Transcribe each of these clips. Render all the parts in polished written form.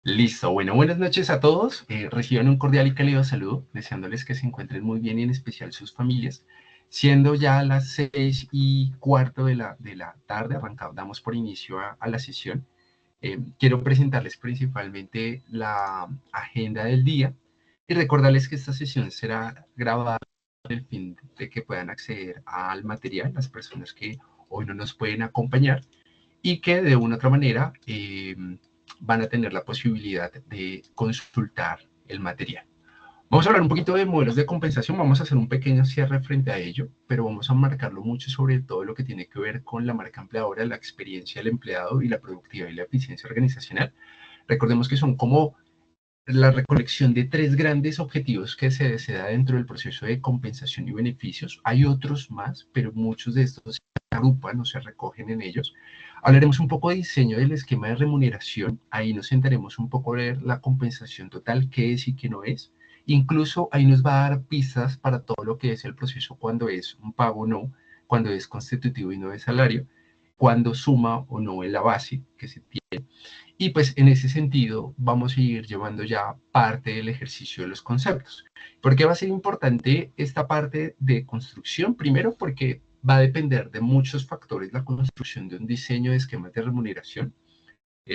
Listo, bueno, buenas noches a todos. Reciban un cordial y cálido saludo, deseándoles que se encuentren muy bien y en especial sus familias. Siendo ya las 6:15 de la tarde, arrancamos, damos por inicio a la sesión. Quiero presentarles principalmente la agenda del día y recordarles que esta sesión será grabada con el fin de que puedan acceder al material, las personas que hoy no nos pueden acompañar y que de una u otra manera van a tener la posibilidad de consultar el material. Vamos a hablar un poquito de modelos de compensación, vamos a hacer un pequeño cierre frente a ello, pero vamos a marcarlo mucho sobre todo lo que tiene que ver con la marca empleadora, la experiencia del empleado y la productividad y la eficiencia organizacional. Recordemos que son como la recolección de tres grandes objetivos que se da dentro del proceso de compensación y beneficios. Hay otros más, pero muchos de estos se agrupan o se recogen en ellos. Hablaremos un poco de diseño del esquema de remuneración. Ahí nos sentaremos un poco a ver la compensación total, qué es y qué no es. Incluso ahí nos va a dar pistas para todo lo que es el proceso cuando es un pago o no, cuando es constitutivo y no de salario, cuando suma o no en la base que se tiene. Y pues en ese sentido vamos a ir llevando ya parte del ejercicio de los conceptos. ¿Por qué va a ser importante esta parte de construcción? Primero porque va a depender de muchos factores la construcción de un diseño de esquemas de remuneración.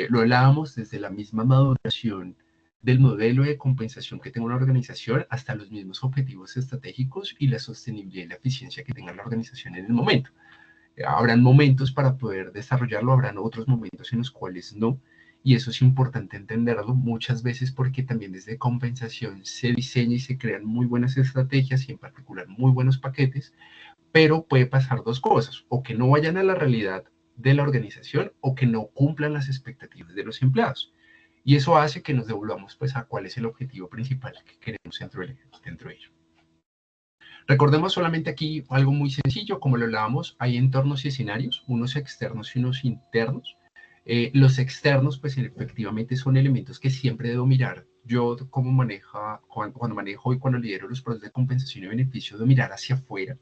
Lo hablábamos desde la misma maduración del modelo de compensación que tenga una organización hasta los mismos objetivos estratégicos y la sostenibilidad y la eficiencia que tenga la organización en el momento. Habrán momentos para poder desarrollarlo, habrán otros momentos en los cuales no, y eso es importante entenderlo muchas veces porque también desde compensación se diseña y se crean muy buenas estrategias y en particular muy buenos paquetes, pero puede pasar dos cosas, o que no vayan a la realidad de la organización o que no cumplan las expectativas de los empleados. Y eso hace que nos devolvamos pues a cuál es el objetivo principal que queremos dentro de ello. Recordemos solamente aquí algo muy sencillo, como lo hablábamos, hay entornos y escenarios, unos externos y unos internos. Los externos, pues efectivamente son elementos que siempre debo mirar. Yo como cuando manejo y cuando lidero los procesos de compensación y beneficio, debo mirar hacia afuera,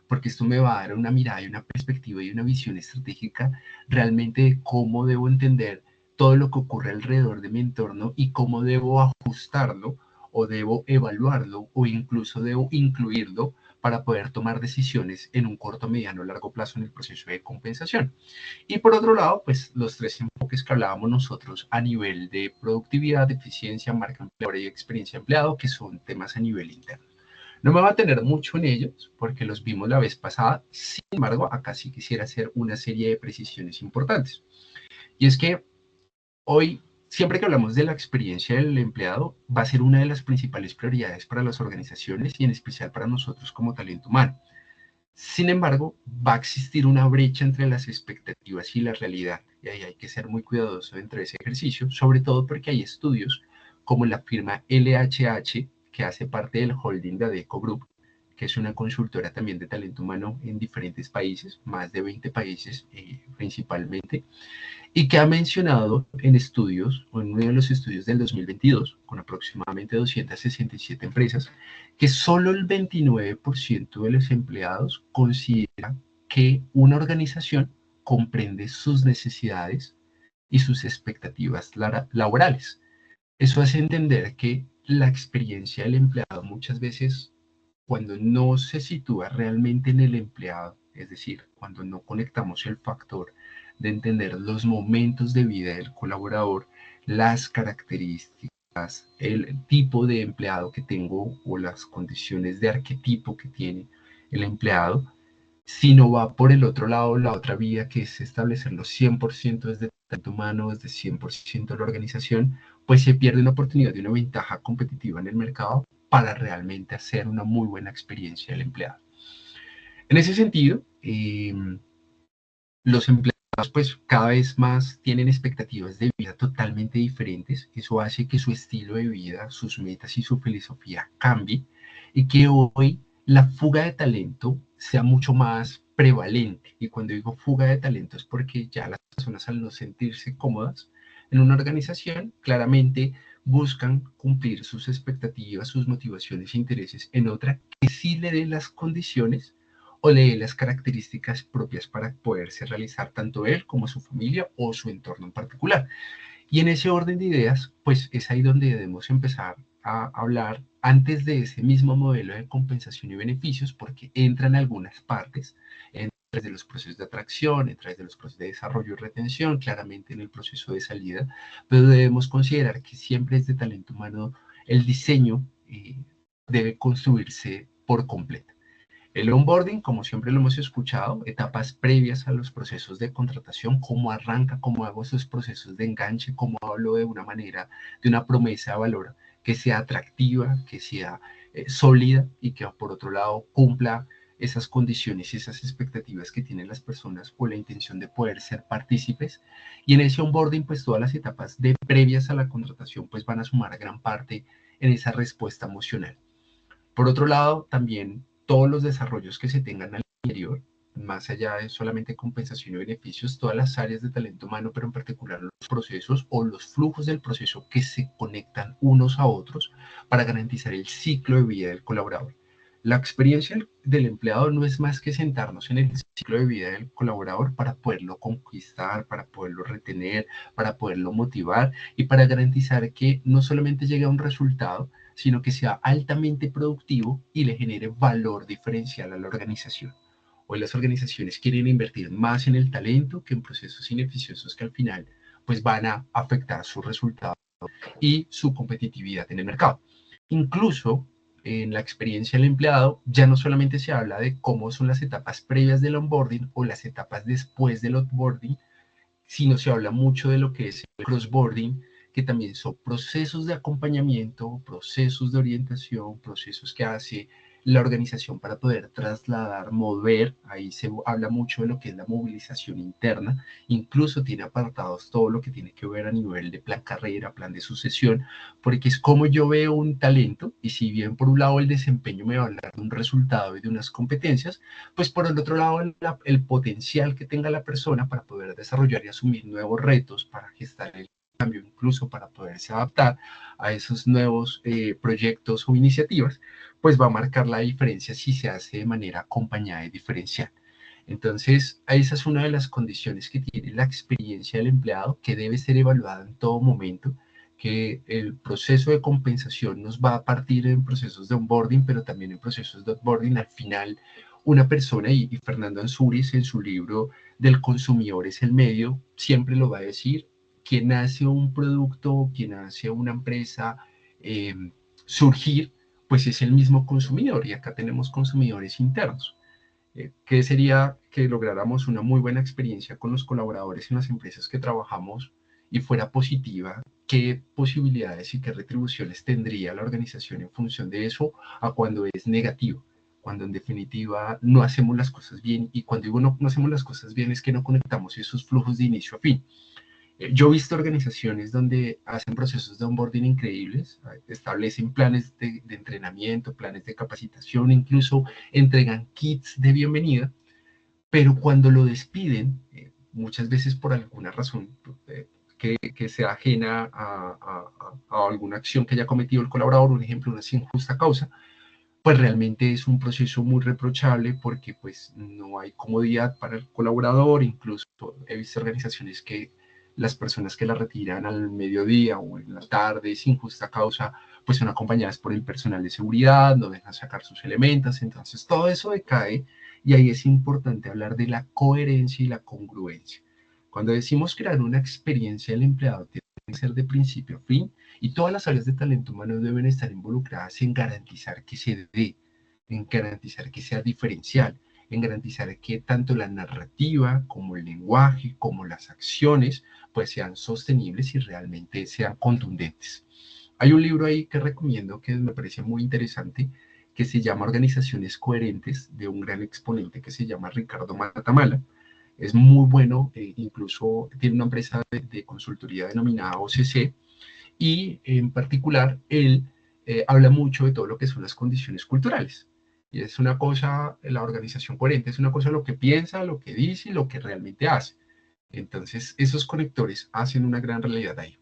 porque esto me va a dar una mirada y una perspectiva y una visión estratégica realmente de cómo debo entender todo lo que ocurre alrededor de mi entorno y cómo debo ajustarlo o debo evaluarlo o incluso debo incluirlo para poder tomar decisiones en un corto, mediano o largo plazo en el proceso de compensación. Y por otro lado, pues los tres enfoques que hablábamos nosotros a nivel de productividad, eficiencia, marca empleadora y experiencia empleado, que son temas a nivel interno. No me va a tener mucho en ellos porque los vimos la vez pasada, sin embargo, acá sí quisiera hacer una serie de precisiones importantes. Y es que hoy, siempre que hablamos de la experiencia del empleado, va a ser una de las principales prioridades para las organizaciones y en especial para nosotros como talento humano. Sin embargo, va a existir una brecha entre las expectativas y la realidad, y ahí hay que ser muy cuidadoso dentro de ese ejercicio, sobre todo porque hay estudios como la firma LHH, que hace parte del holding de Adecco Group, que es una consultora también de talento humano en diferentes países, más de 20 países principalmente, y que ha mencionado en estudios, o en uno de los estudios del 2022, con aproximadamente 267 empresas, que solo el 29% de los empleados considera que una organización comprende sus necesidades y sus expectativas laborales. Eso hace entender que la experiencia del empleado muchas veces, cuando no se sitúa realmente en el empleado, es decir, cuando no conectamos el factor de entender los momentos de vida del colaborador, las características, el tipo de empleado que tengo o las condiciones de arquetipo que tiene el empleado, si no va por el otro lado, la otra vía que es establecerlo 100% desde talento humano, desde 100% de la organización, pues se pierde una oportunidad de una ventaja competitiva en el mercado para realmente hacer una muy buena experiencia del empleado. En ese sentido, los empleados pues cada vez más tienen expectativas de vida totalmente diferentes. Eso hace que su estilo de vida, sus metas y su filosofía cambie y que hoy la fuga de talento sea mucho más prevalente. Y cuando digo fuga de talento es porque ya las personas al no sentirse cómodas en una organización, claramente buscan cumplir sus expectativas, sus motivaciones e intereses en otra que sí le dé las condiciones o lee las características propias para poderse realizar tanto él como su familia o su entorno en particular. Y en ese orden de ideas, pues es ahí donde debemos empezar a hablar antes de ese mismo modelo de compensación y beneficios, porque entran algunas partes, entre de los procesos de atracción, entre de los procesos de desarrollo y retención, claramente en el proceso de salida, pero debemos considerar que siempre es de talento humano el diseño debe construirse por completo. El onboarding, como siempre lo hemos escuchado, etapas previas a los procesos de contratación, cómo arranca, cómo hago esos procesos de enganche, cómo hablo de una manera, de una promesa de valor que sea atractiva, que sea sólida y que por otro lado cumpla esas condiciones y esas expectativas que tienen las personas o la intención de poder ser partícipes. Y en ese onboarding, pues todas las etapas de previas a la contratación, pues van a sumar gran parte en esa respuesta emocional. Por otro lado, también todos los desarrollos que se tengan al interior, más allá de solamente compensación y beneficios, todas las áreas de talento humano, pero en particular los procesos o los flujos del proceso que se conectan unos a otros para garantizar el ciclo de vida del colaborador. La experiencia del empleado no es más que sentarnos en el ciclo de vida del colaborador para poderlo conquistar, para poderlo retener, para poderlo motivar y para garantizar que no solamente llegue a un resultado, sino que sea altamente productivo y le genere valor diferencial a la organización. Hoy las organizaciones quieren invertir más en el talento que en procesos ineficiosos que al final pues van a afectar su resultado y su competitividad en el mercado. Incluso en la experiencia del empleado ya no solamente se habla de cómo son las etapas previas del onboarding o las etapas después del onboarding, sino se habla mucho de lo que es el crossboarding, que también son procesos de acompañamiento, procesos de orientación, procesos que hace la organización para poder trasladar, mover, ahí se habla mucho de lo que es la movilización interna, incluso tiene apartados todo lo que tiene que ver a nivel de plan carrera, plan de sucesión, porque es como yo veo un talento, y si bien por un lado el desempeño me va a hablar de un resultado y de unas competencias, pues por el otro lado el potencial que tenga la persona para poder desarrollar y asumir nuevos retos, para gestar el cambio, incluso para poderse adaptar a esos nuevos proyectos o iniciativas, pues va a marcar la diferencia si se hace de manera acompañada y diferencial. Entonces, esa es una de las condiciones que tiene la experiencia del empleado, que debe ser evaluada en todo momento, que el proceso de compensación nos va a partir en procesos de onboarding, pero también en procesos de onboarding. Al final, una persona, y Fernando Ansúrez en su libro del consumidor es el medio, siempre lo va a decir, quien hace un producto, quien hace una empresa eh, surgir, pues es el mismo consumidor, y acá tenemos consumidores internos. ¿Qué sería que lográramos una muy buena experiencia con los colaboradores en las empresas que trabajamos y fuera positiva? ¿Qué posibilidades y qué retribuciones tendría la organización en función de eso a cuando es negativo? Cuando en definitiva no hacemos las cosas bien, y cuando digo no hacemos las cosas bien es que no conectamos esos flujos de inicio a fin. Yo he visto organizaciones donde hacen procesos de onboarding increíbles, establecen planes de entrenamiento, planes de capacitación, incluso entregan kits de bienvenida, pero cuando lo despiden, muchas veces por alguna razón que sea ajena a alguna acción que haya cometido el colaborador, un ejemplo, una injusta causa, pues realmente es un proceso muy reprochable porque pues no hay comodidad para el colaborador. Incluso he visto organizaciones que las personas que la retiran al mediodía o en la tarde sin justa causa, pues son acompañadas por el personal de seguridad, no dejan sacar sus elementos, entonces todo eso decae, y ahí es importante hablar de la coherencia y la congruencia. Cuando decimos crear una experiencia del empleado, tiene que ser de principio a fin, y todas las áreas de talento humano deben estar involucradas en garantizar que se dé, en garantizar que sea diferencial, en garantizar que tanto la narrativa como el lenguaje, como las acciones, pues sean sostenibles y realmente sean contundentes. Hay un libro ahí que recomiendo que me parece muy interesante, que se llama Organizaciones Coherentes, de un gran exponente que se llama Ricardo Matamala. Es muy bueno, incluso tiene una empresa de consultoría denominada OCC, y en particular él habla mucho de todo lo que son las condiciones culturales. Y es una cosa, la organización coherente es una cosa lo que piensa, lo que dice y lo que realmente hace. Entonces, esos conectores hacen una gran realidad ahí.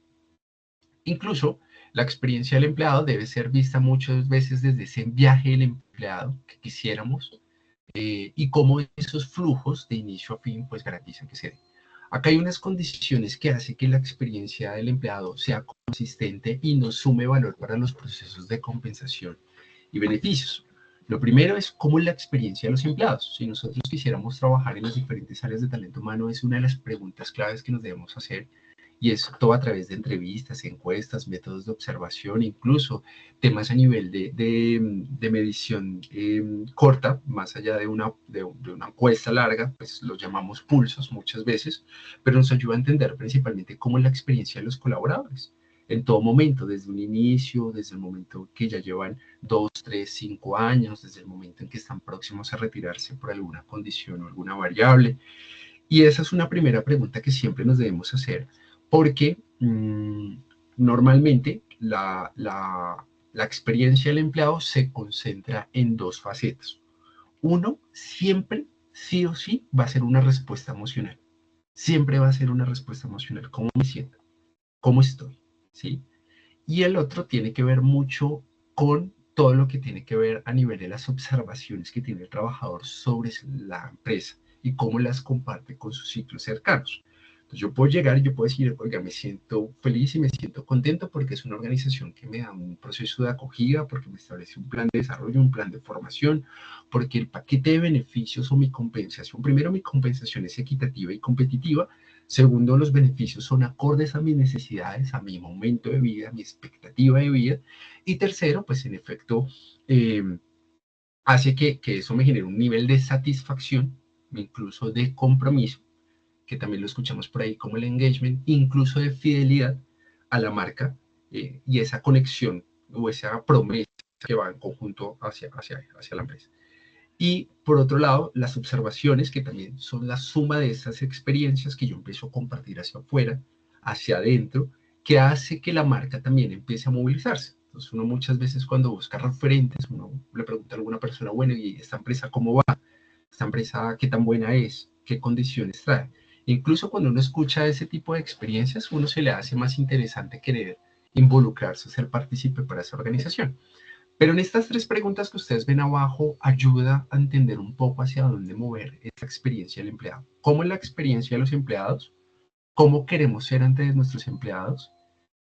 Incluso la experiencia del empleado debe ser vista muchas veces desde ese viaje del empleado que quisiéramos, y cómo esos flujos de inicio a fin pues garantizan que se den. Acá hay unas condiciones que hacen que la experiencia del empleado sea consistente y nos sume valor para los procesos de compensación y beneficios. Lo primero es cómo es la experiencia de los empleados. Si nosotros quisiéramos trabajar en las diferentes áreas de talento humano, es una de las preguntas claves que nos debemos hacer, y es todo a través de entrevistas, encuestas, métodos de observación, incluso temas a nivel de medición corta, más allá de una encuesta larga, pues los llamamos pulsos muchas veces, pero nos ayuda a entender principalmente cómo es la experiencia de los colaboradores en todo momento, desde un inicio, desde el momento que ya llevan 2, 3, 5 años, desde el momento en que están próximos a retirarse por alguna condición o alguna variable. Y esa es una primera pregunta que siempre nos debemos hacer, porque normalmente la experiencia del empleado se concentra en dos facetas. Uno, siempre, sí o sí, va a ser una respuesta emocional. Siempre va a ser una respuesta emocional. ¿Cómo me siento? ¿Cómo estoy? ¿Sí? Y el otro tiene que ver mucho con todo lo que tiene que ver a nivel de las observaciones que tiene el trabajador sobre la empresa y cómo las comparte con sus ciclos cercanos. Entonces yo puedo llegar y yo puedo decir, oiga, me siento feliz y me siento contento porque es una organización que me da un proceso de acogida, porque me establece un plan de desarrollo, un plan de formación, porque el paquete de beneficios o mi compensación, primero mi compensación es equitativa y competitiva. Segundo, los beneficios son acordes a mis necesidades, a mi momento de vida, a mi expectativa de vida. Y tercero, pues en efecto, eh, hace que eso me genere un nivel de satisfacción, incluso de compromiso, que también lo escuchamos por ahí como el engagement, incluso de fidelidad a la marca, y esa conexión o esa promesa que va en conjunto hacia la empresa. Y por otro lado, las observaciones, que también son la suma de esas experiencias que yo empiezo a compartir hacia afuera, hacia adentro, que hace que la marca también empiece a movilizarse. Entonces uno muchas veces cuando busca referentes, uno le pregunta a alguna persona, bueno, ¿y esta empresa cómo va? ¿Esta empresa qué tan buena es? ¿Qué condiciones trae? Incluso cuando uno escucha ese tipo de experiencias, uno se le hace más interesante querer involucrarse, ser partícipe para esa organización. Pero en estas tres preguntas que ustedes ven abajo, ayuda a entender un poco hacia dónde mover esa experiencia del empleado. ¿Cómo es la experiencia de los empleados? ¿Cómo queremos ser ante nuestros empleados?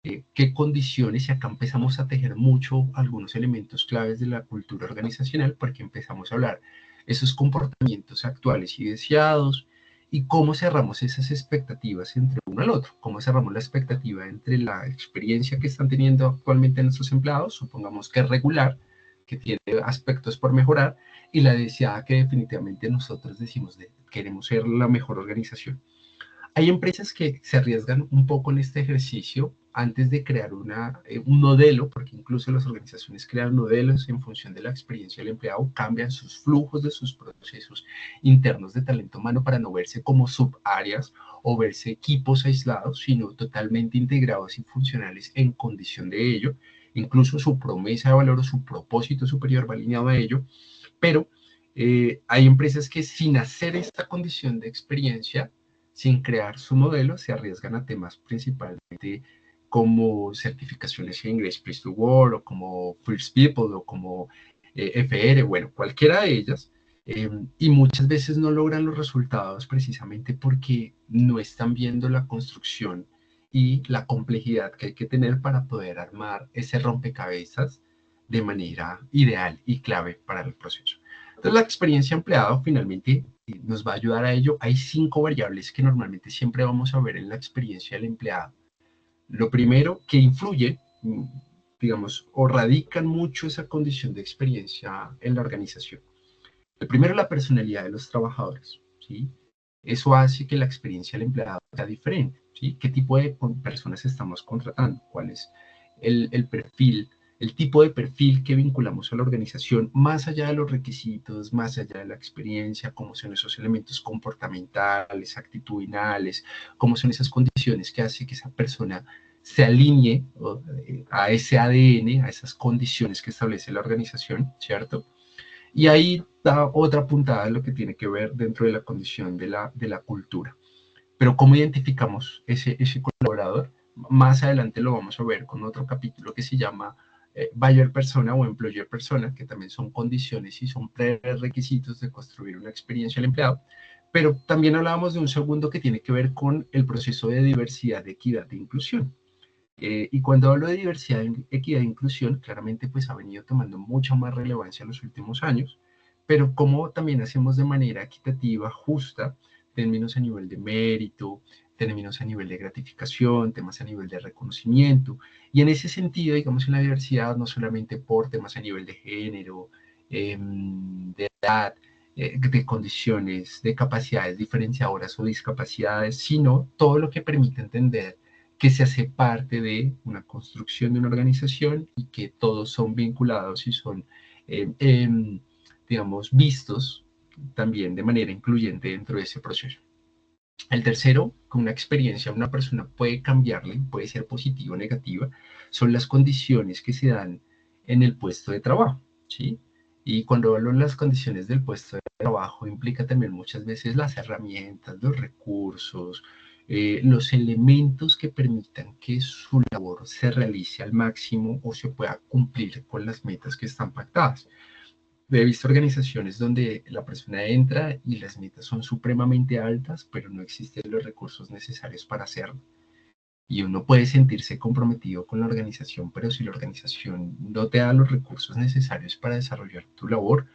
¿Qué condiciones? Y acá empezamos a tejer mucho algunos elementos claves de la cultura organizacional, porque empezamos a hablar esos comportamientos actuales y deseados, y cómo cerramos esas expectativas entre uno al otro, cómo cerramos la expectativa entre la experiencia que están teniendo actualmente nuestros empleados, supongamos que es regular, que tiene aspectos por mejorar, y la deseada que definitivamente nosotros decimos de queremos ser la mejor organización. Hay empresas que se arriesgan un poco en este ejercicio antes de crear un modelo, porque incluso las organizaciones crean modelos en función de la experiencia del empleado, cambian sus flujos de sus procesos internos de talento humano para no verse como subáreas o verse equipos aislados, sino totalmente integrados y funcionales en condición de ello. Incluso su promesa de valor o su propósito superior va alineado a ello, pero hay empresas que sin hacer esta condición de experiencia, sin crear su modelo, se arriesgan a temas principalmente como certificaciones en Great Place to Work o como First People o como FR, bueno, cualquiera de ellas, y muchas veces no logran los resultados precisamente porque no están viendo la construcción y la complejidad que hay que tener para poder armar ese rompecabezas de manera ideal y clave para el proceso. Entonces, la experiencia empleada finalmente nos va a ayudar a ello. Hay 5 variables que normalmente siempre vamos a ver en la experiencia del empleado. Lo primero que influye, digamos, o radican mucho esa condición de experiencia en la organización. El primero es la personalidad de los trabajadores, ¿sí? Eso hace que la experiencia del empleado sea diferente, ¿sí? ¿Qué tipo de personas estamos contratando? ¿Cuál es el perfil, el tipo de perfil que vinculamos a la organización, más allá de los requisitos, más allá de la experiencia, cómo son esos elementos comportamentales, actitudinales, cómo son esas condiciones que hace que esa persona se alinee a ese ADN, a esas condiciones que establece la organización, ¿cierto? Y ahí da otra puntada de lo que tiene que ver dentro de la condición de la cultura. Pero ¿cómo identificamos ese colaborador? Más adelante lo vamos a ver con otro capítulo que se llama Buyer Persona o Employer Persona, que también son condiciones y son prerequisitos de construir una experiencia al empleado. Pero también hablábamos de un segundo que tiene que ver con el proceso de diversidad, de equidad, de inclusión. Y cuando hablo de diversidad, equidad e inclusión, claramente pues ha venido tomando mucha más relevancia en los últimos años, pero cómo también hacemos de manera equitativa, justa, términos a nivel de mérito, términos a nivel de gratificación, temas a nivel de reconocimiento, y en ese sentido, digamos, en la diversidad, no solamente por temas a nivel de género, de edad, de condiciones, de capacidades diferenciadoras o discapacidades, sino todo lo que permite entender que se hace parte de una construcción de una organización y que todos son vinculados y son, eh, eh, digamos, vistos también de manera incluyente dentro de ese proceso. El tercero, con una experiencia una persona puede cambiarle, puede ser positiva o negativa, son las condiciones que se dan en el puesto de trabajo, ¿sí? Y cuando hablo de las condiciones del puesto de trabajo, implica también muchas veces las herramientas, los recursos, los elementos que permitan que su labor se realice al máximo o se pueda cumplir con las metas que están pactadas. He visto organizaciones donde la persona entra y las metas son supremamente altas, pero no existen los recursos necesarios para hacerlo. Y uno puede sentirse comprometido con la organización, pero si la organización no te da los recursos necesarios para desarrollar tu labor,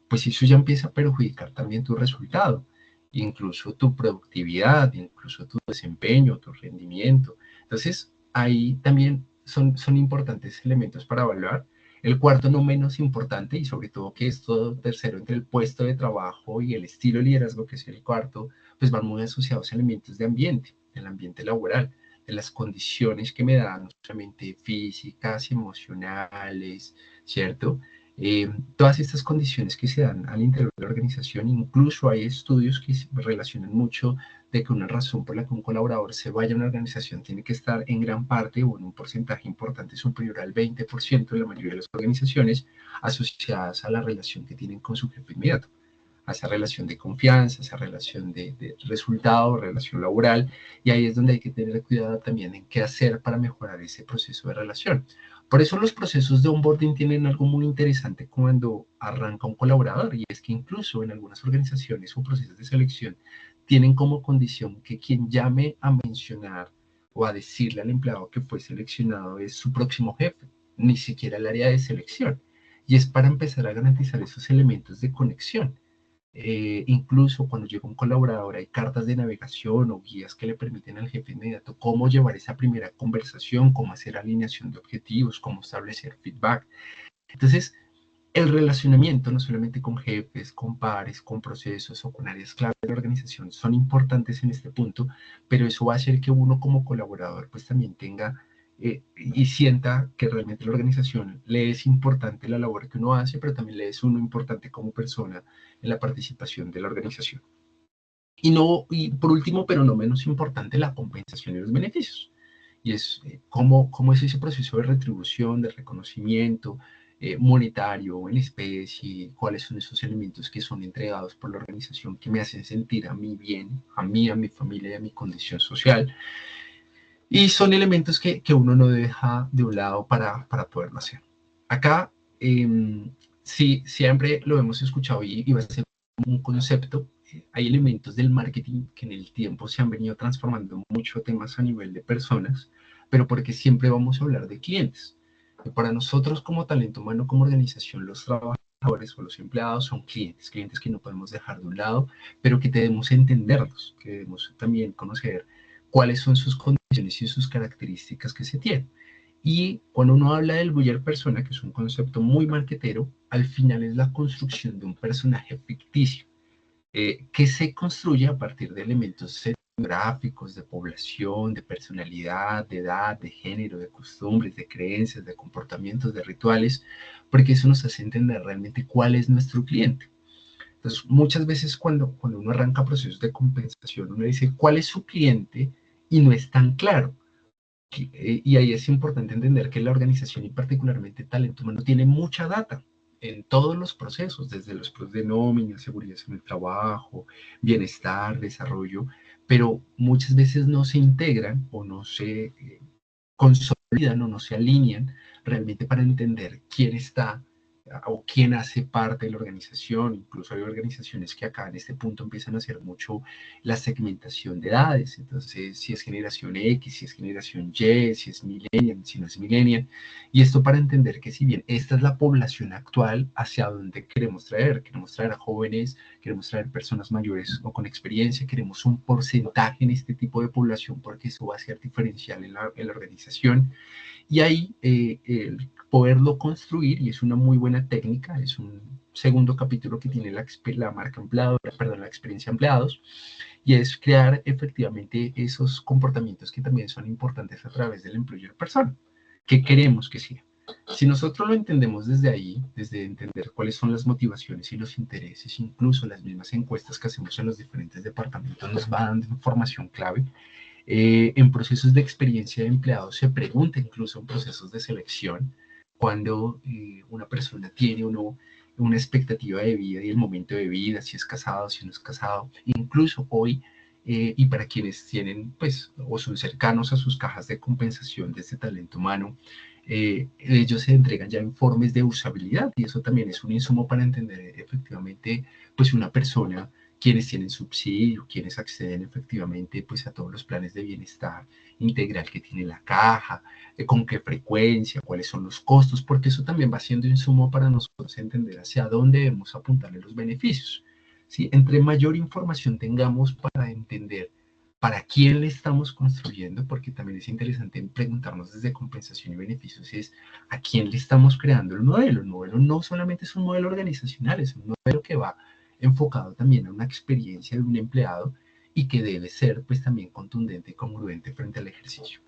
pues eso ya empieza a perjudicar también tu resultado, incluso tu productividad, incluso tu desempeño, tu rendimiento. Entonces, ahí también son importantes elementos para evaluar. El cuarto, no menos importante, y sobre todo que esto tercero entre el puesto de trabajo y el estilo de liderazgo, que es el cuarto, pues van muy asociados a elementos de ambiente, del ambiente laboral, de las condiciones que me dan, no solamente físicas, emocionales, ¿cierto? Todas estas condiciones que se dan al interior de la organización, incluso hay estudios que relacionan mucho de que una razón por la que un colaborador se vaya a una organización tiene que estar en gran parte o en un porcentaje importante superior al 20% de la mayoría de las organizaciones asociadas a la relación que tienen con su jefe inmediato, a esa relación de confianza, esa relación de resultado, relación laboral, y ahí es donde hay que tener cuidado también en qué hacer para mejorar ese proceso de relación. Por eso los procesos de onboarding tienen algo muy interesante cuando arranca un colaborador, y es que incluso en algunas organizaciones o procesos de selección tienen como condición que quien llame a mencionar o a decirle al empleado que fue seleccionado es su próximo jefe, ni siquiera el área de selección. Y es para empezar a garantizar esos elementos de conexión. Incluso cuando llega un colaborador hay cartas de navegación o guías que le permiten al jefe inmediato cómo llevar esa primera conversación, cómo hacer alineación de objetivos, cómo establecer feedback. Entonces, el relacionamiento, no solamente con jefes, con pares, con procesos o con áreas clave de la organización, son importantes en este punto, pero eso va a hacer que uno como colaborador pues también tenga y sienta que realmente la organización le es importante la labor que uno hace, pero también le es uno importante como persona en la participación de la organización. Y por último, pero no menos importante, la compensación y los beneficios. Y es cómo es ese proceso de retribución, de reconocimiento monetario, en especie, cuáles son esos elementos que son entregados por la organización que me hacen sentir a mí bien, a mí, a mi familia y a mi condición social. Y son elementos que uno no deja de un lado para poderlo hacer. Acá, sí, siempre lo hemos escuchado y va a ser un concepto. Hay elementos del marketing que en el tiempo se han venido transformando mucho temas a nivel de personas, pero porque siempre vamos a hablar de clientes. Y para nosotros como talento humano, como organización, los trabajadores o los empleados son clientes, clientes que no podemos dejar de un lado, pero que debemos entenderlos, que debemos también conocer cuáles son sus condiciones y sus características que se tienen. Y cuando uno habla del buyer persona, que es un concepto muy marquetero, al final es la construcción de un personaje ficticio que se construye a partir de elementos etnográficos, de población, de personalidad, de edad, de género, de costumbres, de creencias, de comportamientos, de rituales, porque eso nos hace entender realmente cuál es nuestro cliente. Entonces, muchas veces cuando uno arranca procesos de compensación, uno dice cuál es su cliente y no es tan claro. Y ahí es importante entender que la organización y particularmente talento humano tiene mucha data en todos los procesos, desde los procesos de nómina, seguridad en el trabajo, bienestar, desarrollo, pero muchas veces no se integran o no se consolidan o no se alinean realmente para entender quién está o quién hace parte de la organización. Incluso hay organizaciones que acá en este punto empiezan a hacer mucho la segmentación de edades. Entonces, si es generación X, si es generación Y, si es millennial, si no es millennial. Y esto para entender que si bien esta es la población actual, hacia dónde queremos traer a jóvenes, queremos traer personas mayores o con experiencia, queremos un porcentaje en este tipo de población porque eso va a ser diferencial en la organización. Y ahí el poderlo construir, y es una muy buena técnica, es un segundo capítulo que tiene la marca empleadora, perdón, la experiencia empleados, y es crear efectivamente esos comportamientos que también son importantes a través del employer persona, que queremos que sea. Si nosotros lo entendemos desde ahí, desde entender cuáles son las motivaciones y los intereses, incluso las mismas encuestas que hacemos en los diferentes departamentos nos van dando información clave. En procesos de experiencia de empleados se pregunta incluso en procesos de selección cuando una persona tiene o no una expectativa de vida y el momento de vida, si es casado, si no es casado. Incluso hoy, y para quienes tienen, pues, o son cercanos a sus cajas de compensación de este talento humano, ellos se entregan ya informes de usabilidad y eso también es un insumo para entender efectivamente, pues, una persona quienes tienen subsidio, quienes acceden efectivamente pues, a todos los planes de bienestar integral que tiene la caja, con qué frecuencia, cuáles son los costos, porque eso también va siendo insumo para nosotros entender hacia dónde debemos apuntarle los beneficios. ¿Sí? Entre mayor información tengamos para entender para quién le estamos construyendo, porque también es interesante preguntarnos desde compensación y beneficios, es a quién le estamos creando el modelo. El modelo no solamente es un modelo organizacional, es un modelo que va enfocado también a una experiencia de un empleado y que debe ser pues también contundente y congruente frente al ejercicio.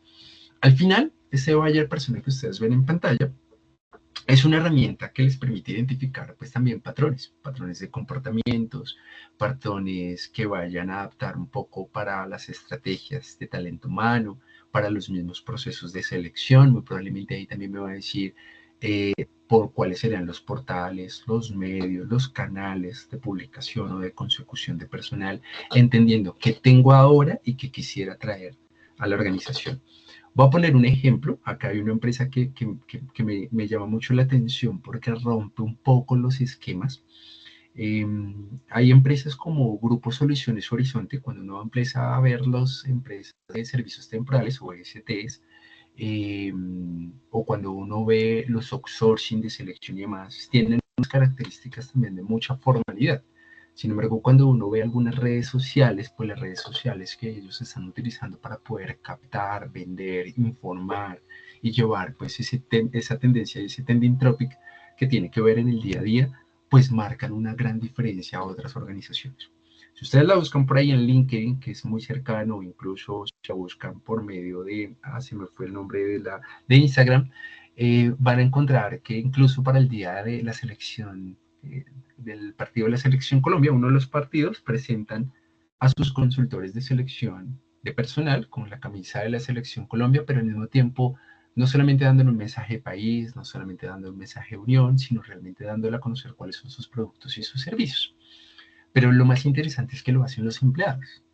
Al final, ese buyer persona que ustedes ven en pantalla es una herramienta que les permite identificar pues también patrones de comportamientos, patrones que vayan a adaptar un poco para las estrategias de talento humano, para los mismos procesos de selección. Muy probablemente ahí también me va a decir por cuáles serían los portales, los medios, los canales de publicación o de consecución de personal, entendiendo qué tengo ahora y qué quisiera traer a la organización. Voy a poner un ejemplo. Acá hay una empresa que me llama mucho la atención porque rompe un poco los esquemas. Hay empresas como Grupo Soluciones Horizonte, cuando uno empieza a ver las empresas de servicios temporales o STs, o cuando uno ve los outsourcing de selección y demás, tienen unas características también de mucha formalidad. Sin embargo, cuando uno ve algunas redes sociales, pues las redes sociales que ellos están utilizando para poder captar, vender, informar y llevar pues esa tendencia y ese trending topic que tiene que ver en el día a día, pues marcan una gran diferencia a otras organizaciones. Si ustedes la buscan por ahí en LinkedIn, que es muy cercano, incluso si la buscan por medio de, se me fue el nombre de Instagram, van a encontrar que incluso para el día de la selección del partido de la Selección Colombia, uno de los partidos presentan a sus consultores de selección de personal con la camisa de la Selección Colombia, pero al mismo tiempo no solamente dándole un mensaje de país, no solamente dando un mensaje de unión, sino realmente dándole a conocer cuáles son sus productos y sus servicios. Pero lo más interesante es que lo hacen los empleados.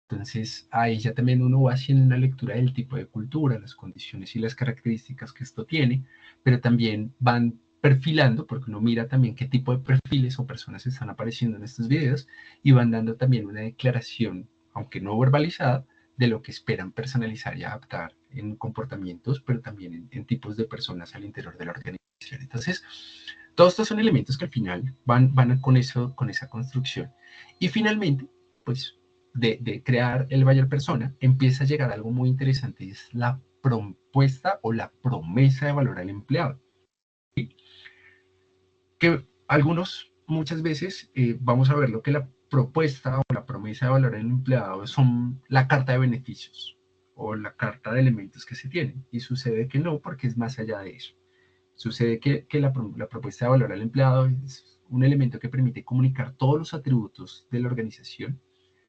Entonces, ahí ya también uno va haciendo una lectura del tipo de cultura, las condiciones y las características que esto tiene, pero también van perfilando, porque uno mira también qué tipo de perfiles o personas están apareciendo en estos videos y van dando también una declaración, aunque no verbalizada, de lo que esperan personalizar y adaptar en comportamientos, pero también en tipos de personas al interior de la organización. Entonces, todos estos son elementos que al final van con esa construcción. Y finalmente, pues de crear el buyer persona, empieza a llegar algo muy interesante, es la propuesta o la promesa de valor al empleado. ¿Sí? Que algunos, muchas veces, vamos a ver lo que la propuesta o la promesa de valor al empleado son la carta de beneficios o la carta de elementos que se tienen. Y sucede que no, porque es más allá de eso. Sucede que la propuesta de valor al empleado es un elemento que permite comunicar todos los atributos de la organización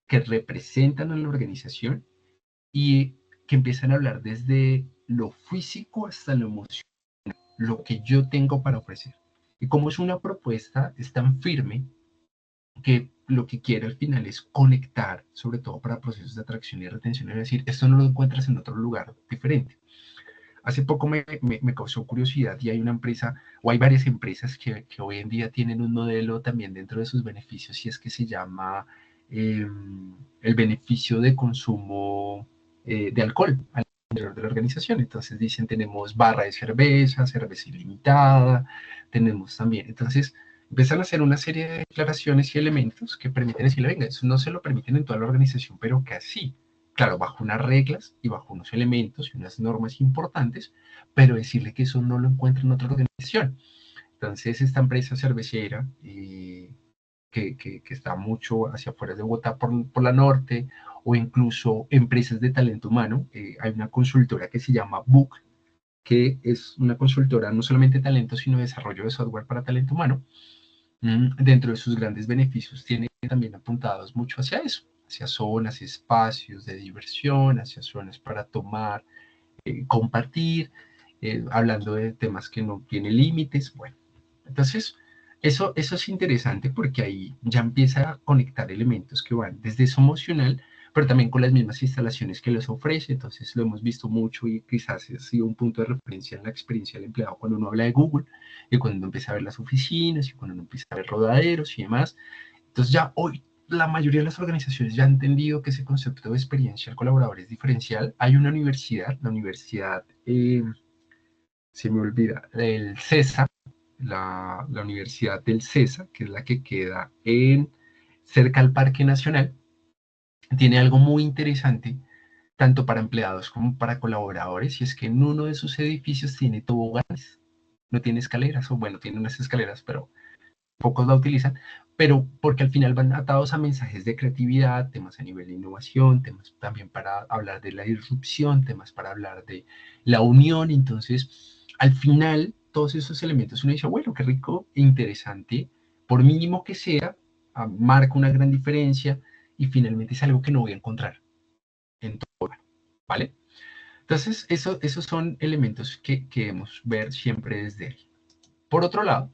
que representan a la organización y que empiezan a hablar desde lo físico hasta lo emocional, lo que yo tengo para ofrecer. Y como es una propuesta, es tan firme que lo que quiere al final es conectar, sobre todo para procesos de atracción y retención, es decir, esto no lo encuentras en otro lugar diferente. Hace poco me causó curiosidad y hay una empresa, o hay varias empresas que hoy en día tienen un modelo también dentro de sus beneficios y es que se llama eh, el beneficio de consumo de alcohol al interior de la organización. Entonces dicen, tenemos barra de cerveza, cerveza ilimitada, tenemos también, entonces empiezan a hacer una serie de declaraciones y elementos que permiten decirle, venga, eso no se lo permiten en toda la organización, pero que así, claro, bajo unas reglas y bajo unos elementos y unas normas importantes, pero decirle que eso no lo encuentra en otra organización. Entonces, esta empresa cervecera, que está mucho hacia afuera de Bogotá por la norte, o incluso empresas de talento humano, hay una consultora que se llama Book, que es una consultora no solamente de talento, sino de desarrollo de software para talento humano. Dentro de sus grandes beneficios tiene también apuntados mucho hacia eso, hacia zonas, espacios de diversión, hacia zonas para tomar, compartir, hablando de temas que no tienen límites. Bueno, entonces eso es interesante porque ahí ya empieza a conectar elementos que van desde eso emocional, pero también con las mismas instalaciones que les ofrece. Entonces lo hemos visto mucho y quizás ha sido un punto de referencia en la experiencia del empleado cuando uno habla de Google y cuando uno empieza a ver las oficinas y cuando uno empieza a ver rodaderos y demás. Entonces ya hoy la mayoría de las organizaciones ya han entendido que ese concepto de experiencia del colaborador es diferencial. Hay una universidad, la universidad, se me olvida, el CESA, la Universidad del CESA, que es la que queda cerca al Parque Nacional, tiene algo muy interesante, tanto para empleados como para colaboradores, y es que en uno de sus edificios tiene toboganes, no tiene escaleras, o bueno, tiene unas escaleras, pero pocos la utilizan, pero porque al final van atados a mensajes de creatividad, temas a nivel de innovación, temas también para hablar de la disrupción, temas para hablar de la unión. Entonces, al final, todos esos elementos uno dice, bueno, qué rico e interesante, por mínimo que sea, marca una gran diferencia y finalmente es algo que no voy a encontrar en todo, ¿vale? Entonces, esos son elementos que debemos ver siempre desde él. Por otro lado,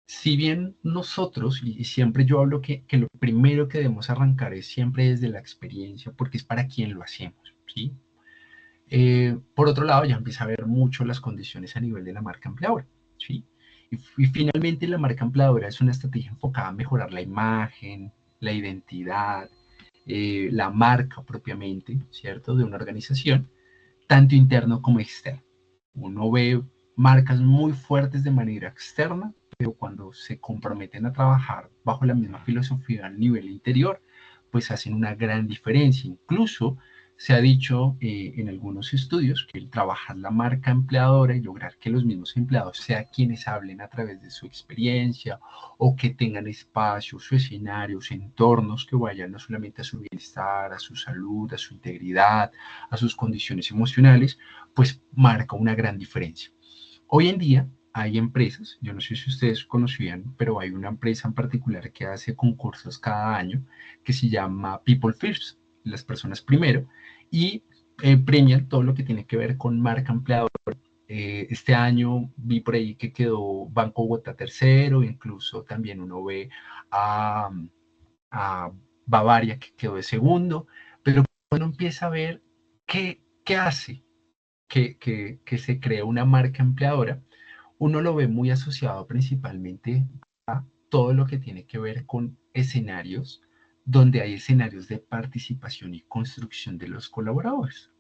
si bien nosotros, y siempre yo hablo que lo primero que debemos arrancar es siempre desde la experiencia, porque es para quien lo hacemos, ¿sí? Por otro lado, ya empieza a ver mucho las condiciones a nivel de la marca empleadora, ¿sí? Y finalmente la marca empleadora es una estrategia enfocada a mejorar la imagen, la identidad, la marca propiamente, ¿cierto? De una organización, tanto interno como externo. Uno ve marcas muy fuertes de manera externa, pero cuando se comprometen a trabajar bajo la misma filosofía al nivel interior, pues hacen una gran diferencia. Incluso se ha dicho en algunos estudios que el trabajar la marca empleadora y lograr que los mismos empleados sean quienes hablen a través de su experiencia o que tengan espacios o escenarios, entornos que vayan no solamente a su bienestar, a su salud, a su integridad, a sus condiciones emocionales, pues marca una gran diferencia. Hoy en día hay empresas, yo no sé si ustedes conocían, pero hay una empresa en particular que hace concursos cada año que se llama People First, las personas primero, y premian todo lo que tiene que ver con marca empleadora. Este año vi por ahí que quedó Banco Bogotá tercero, incluso también uno ve a, a Bavaria que quedó de segundo, pero uno empieza a ver qué hace que se cree una marca empleadora, uno lo ve muy asociado principalmente a todo lo que tiene que ver con escenarios donde hay escenarios de participación y construcción de los colaboradores.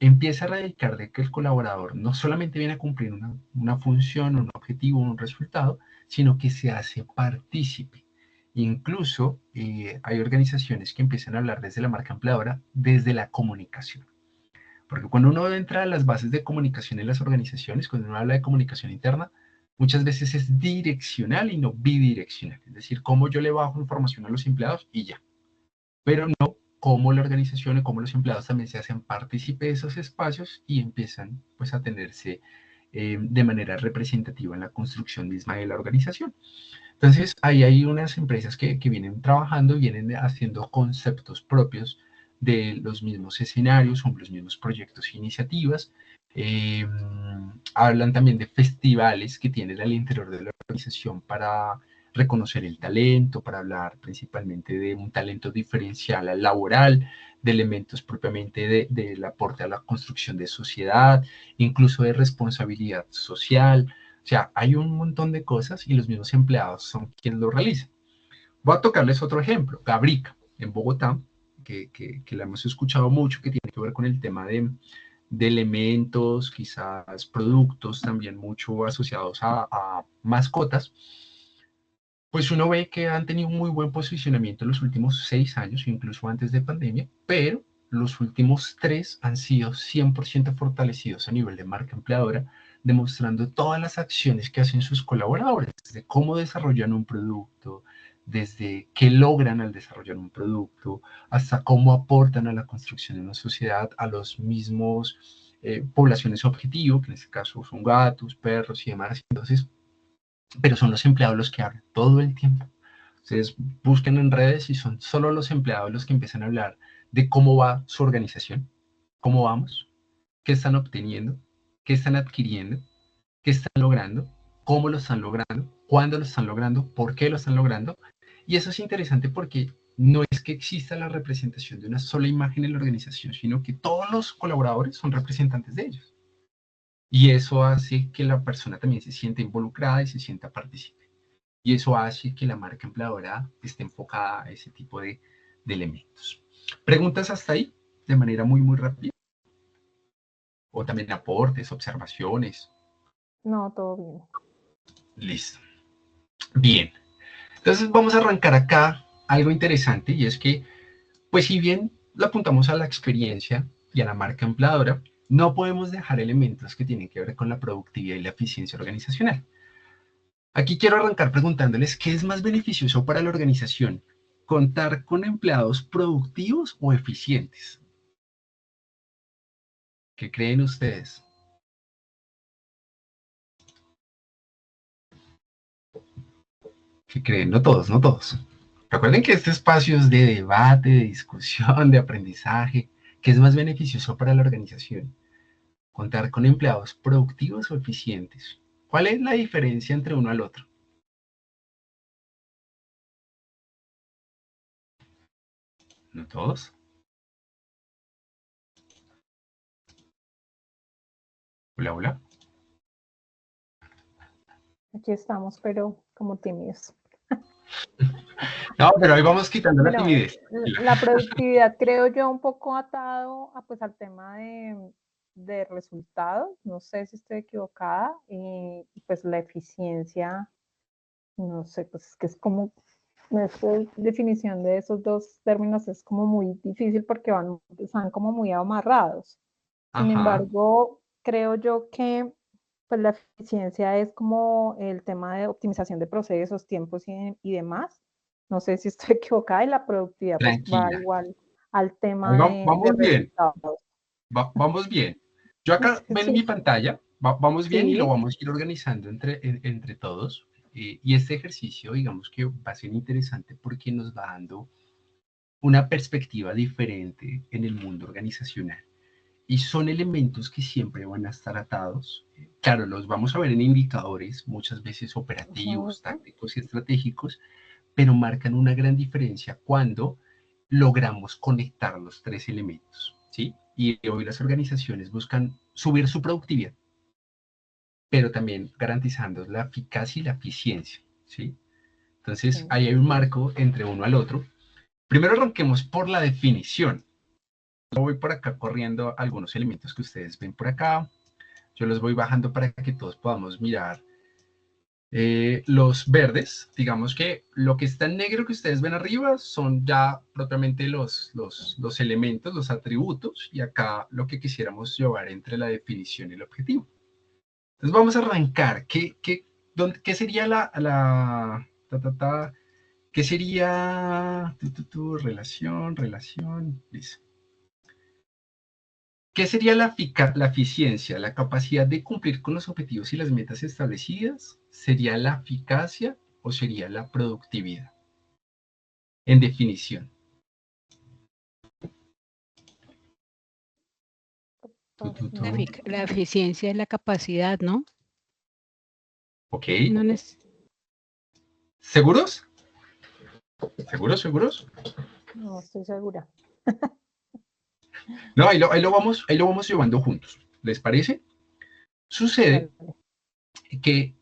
Empieza a radicar de que el colaborador no solamente viene a cumplir una función, un objetivo, un resultado, sino que se hace partícipe. Incluso hay organizaciones que empiezan a hablar desde la marca empleadora, desde la comunicación. Porque cuando uno entra a las bases de comunicación en las organizaciones, cuando uno habla de comunicación interna, muchas veces es direccional y no bidireccional. Es decir, cómo yo le bajo información a los empleados y ya. Pero no cómo la organización y cómo los empleados también se hacen partícipe de esos espacios y empiezan pues a tenerse de manera representativa en la construcción misma de la organización. Entonces, ahí hay unas empresas que vienen trabajando, vienen haciendo conceptos propios de los mismos escenarios, son los mismos proyectos e iniciativas. Eh, Hablan también de festivales que tienen al interior de la organización para reconocer el talento, para hablar principalmente de un talento diferencial al laboral, de elementos propiamente del aporte a la construcción de sociedad, incluso de responsabilidad social. O sea, hay un montón de cosas y los mismos empleados son quienes lo realizan. Voy a tocarles otro ejemplo, Gabrica, en Bogotá, que la hemos escuchado mucho, que tiene que ver con el tema de elementos, quizás productos también mucho asociados a mascotas, pues uno ve que han tenido un muy buen posicionamiento en los últimos 6 años, incluso antes de pandemia, pero los últimos 3 han sido 100% fortalecidos a nivel de marca empleadora, demostrando todas las acciones que hacen sus colaboradores, desde cómo desarrollan un producto, desde qué logran al desarrollar un producto, hasta cómo aportan a la construcción de una sociedad, a los mismos poblaciones objetivo, que en este caso son gatos, perros y demás. Entonces, pero son los empleados los que hablan todo el tiempo. Ustedes busquen en redes y son solo los empleados los que empiezan a hablar de cómo va su organización, cómo vamos, qué están obteniendo, qué están adquiriendo, qué están logrando, cómo lo están logrando, cuándo lo están logrando, por qué lo están logrando. Y eso es interesante porque no es que exista la representación de una sola imagen en la organización, sino que todos los colaboradores son representantes de ellos. Y eso hace que la persona también se sienta involucrada y se sienta partícipe. Y eso hace que la marca empleadora esté enfocada a ese tipo de elementos. ¿Preguntas hasta ahí? De manera muy, muy rápida. O también aportes, observaciones. No, todo bien. Listo. Bien. Entonces vamos a arrancar acá algo interesante y es que, pues si bien lo apuntamos a la experiencia y a la marca empleadora, no podemos dejar elementos que tienen que ver con la productividad y la eficiencia organizacional. Aquí quiero arrancar preguntándoles qué es más beneficioso para la organización, contar con empleados productivos o eficientes. ¿Qué creen ustedes? ¿Qué creen? No todos, no todos. Recuerden que este espacio es de debate, de discusión, de aprendizaje. ¿Qué es más beneficioso para la organización? Contar con empleados productivos o eficientes. ¿Cuál es la diferencia entre uno al otro? ¿No todos? Hola, hola. Aquí estamos, pero como tímidos. No, pero ahí vamos quitando la Bueno, timidez. la productividad creo yo un poco atado a, pues, al tema de resultados, no sé si estoy equivocada, y pues la eficiencia, no sé, pues es que es como, esta definición de esos dos términos es como muy difícil porque están como muy amarrados. Sin Ajá. embargo, creo yo que pues la eficiencia es como el tema de optimización de procesos, tiempos y demás. No sé si estoy equivocada y la productividad pues va Tranquila. igual al Ahí tema de vamos bien. resultados. Vamos bien. Yo acá ven mi Sí, pantalla, vamos bien y lo sí, vamos a ir organizando entre todos. Y este ejercicio, digamos que va a ser interesante porque nos va dando una perspectiva diferente en el mundo organizacional. Y son elementos que siempre van a estar atados. Claro, los vamos a ver en indicadores, muchas veces operativos, uh-huh. tácticos y estratégicos, pero marcan una gran diferencia cuando logramos conectar los tres elementos, ¿sí? Y hoy las organizaciones buscan subir su productividad, pero también garantizando la eficacia y la eficiencia, ¿sí? Sí. Entonces, ahí hay un marco entre uno al otro. Primero arranquemos por la definición. Yo voy por acá corriendo algunos elementos que ustedes ven por acá. Yo los voy bajando para que todos podamos mirar los verdes. Digamos que lo que está en negro que ustedes ven arriba son ya propiamente los elementos, los atributos, y acá lo que quisiéramos llevar entre la definición y el objetivo. Entonces vamos a arrancar. ¿Qué sería qué sería relación? Listo. ¿Qué sería la eficiencia? La capacidad de cumplir con los objetivos y las metas establecidas. ¿Sería la eficacia o sería la productividad? En definición. Tú, tú, No, tú. La eficiencia es la capacidad, ¿no? Ok. No neces- ¿Seguros? ¿Seguros, seguros? No estoy segura. No, ahí lo vamos llevando juntos. ¿Les parece? Sucede Dale. que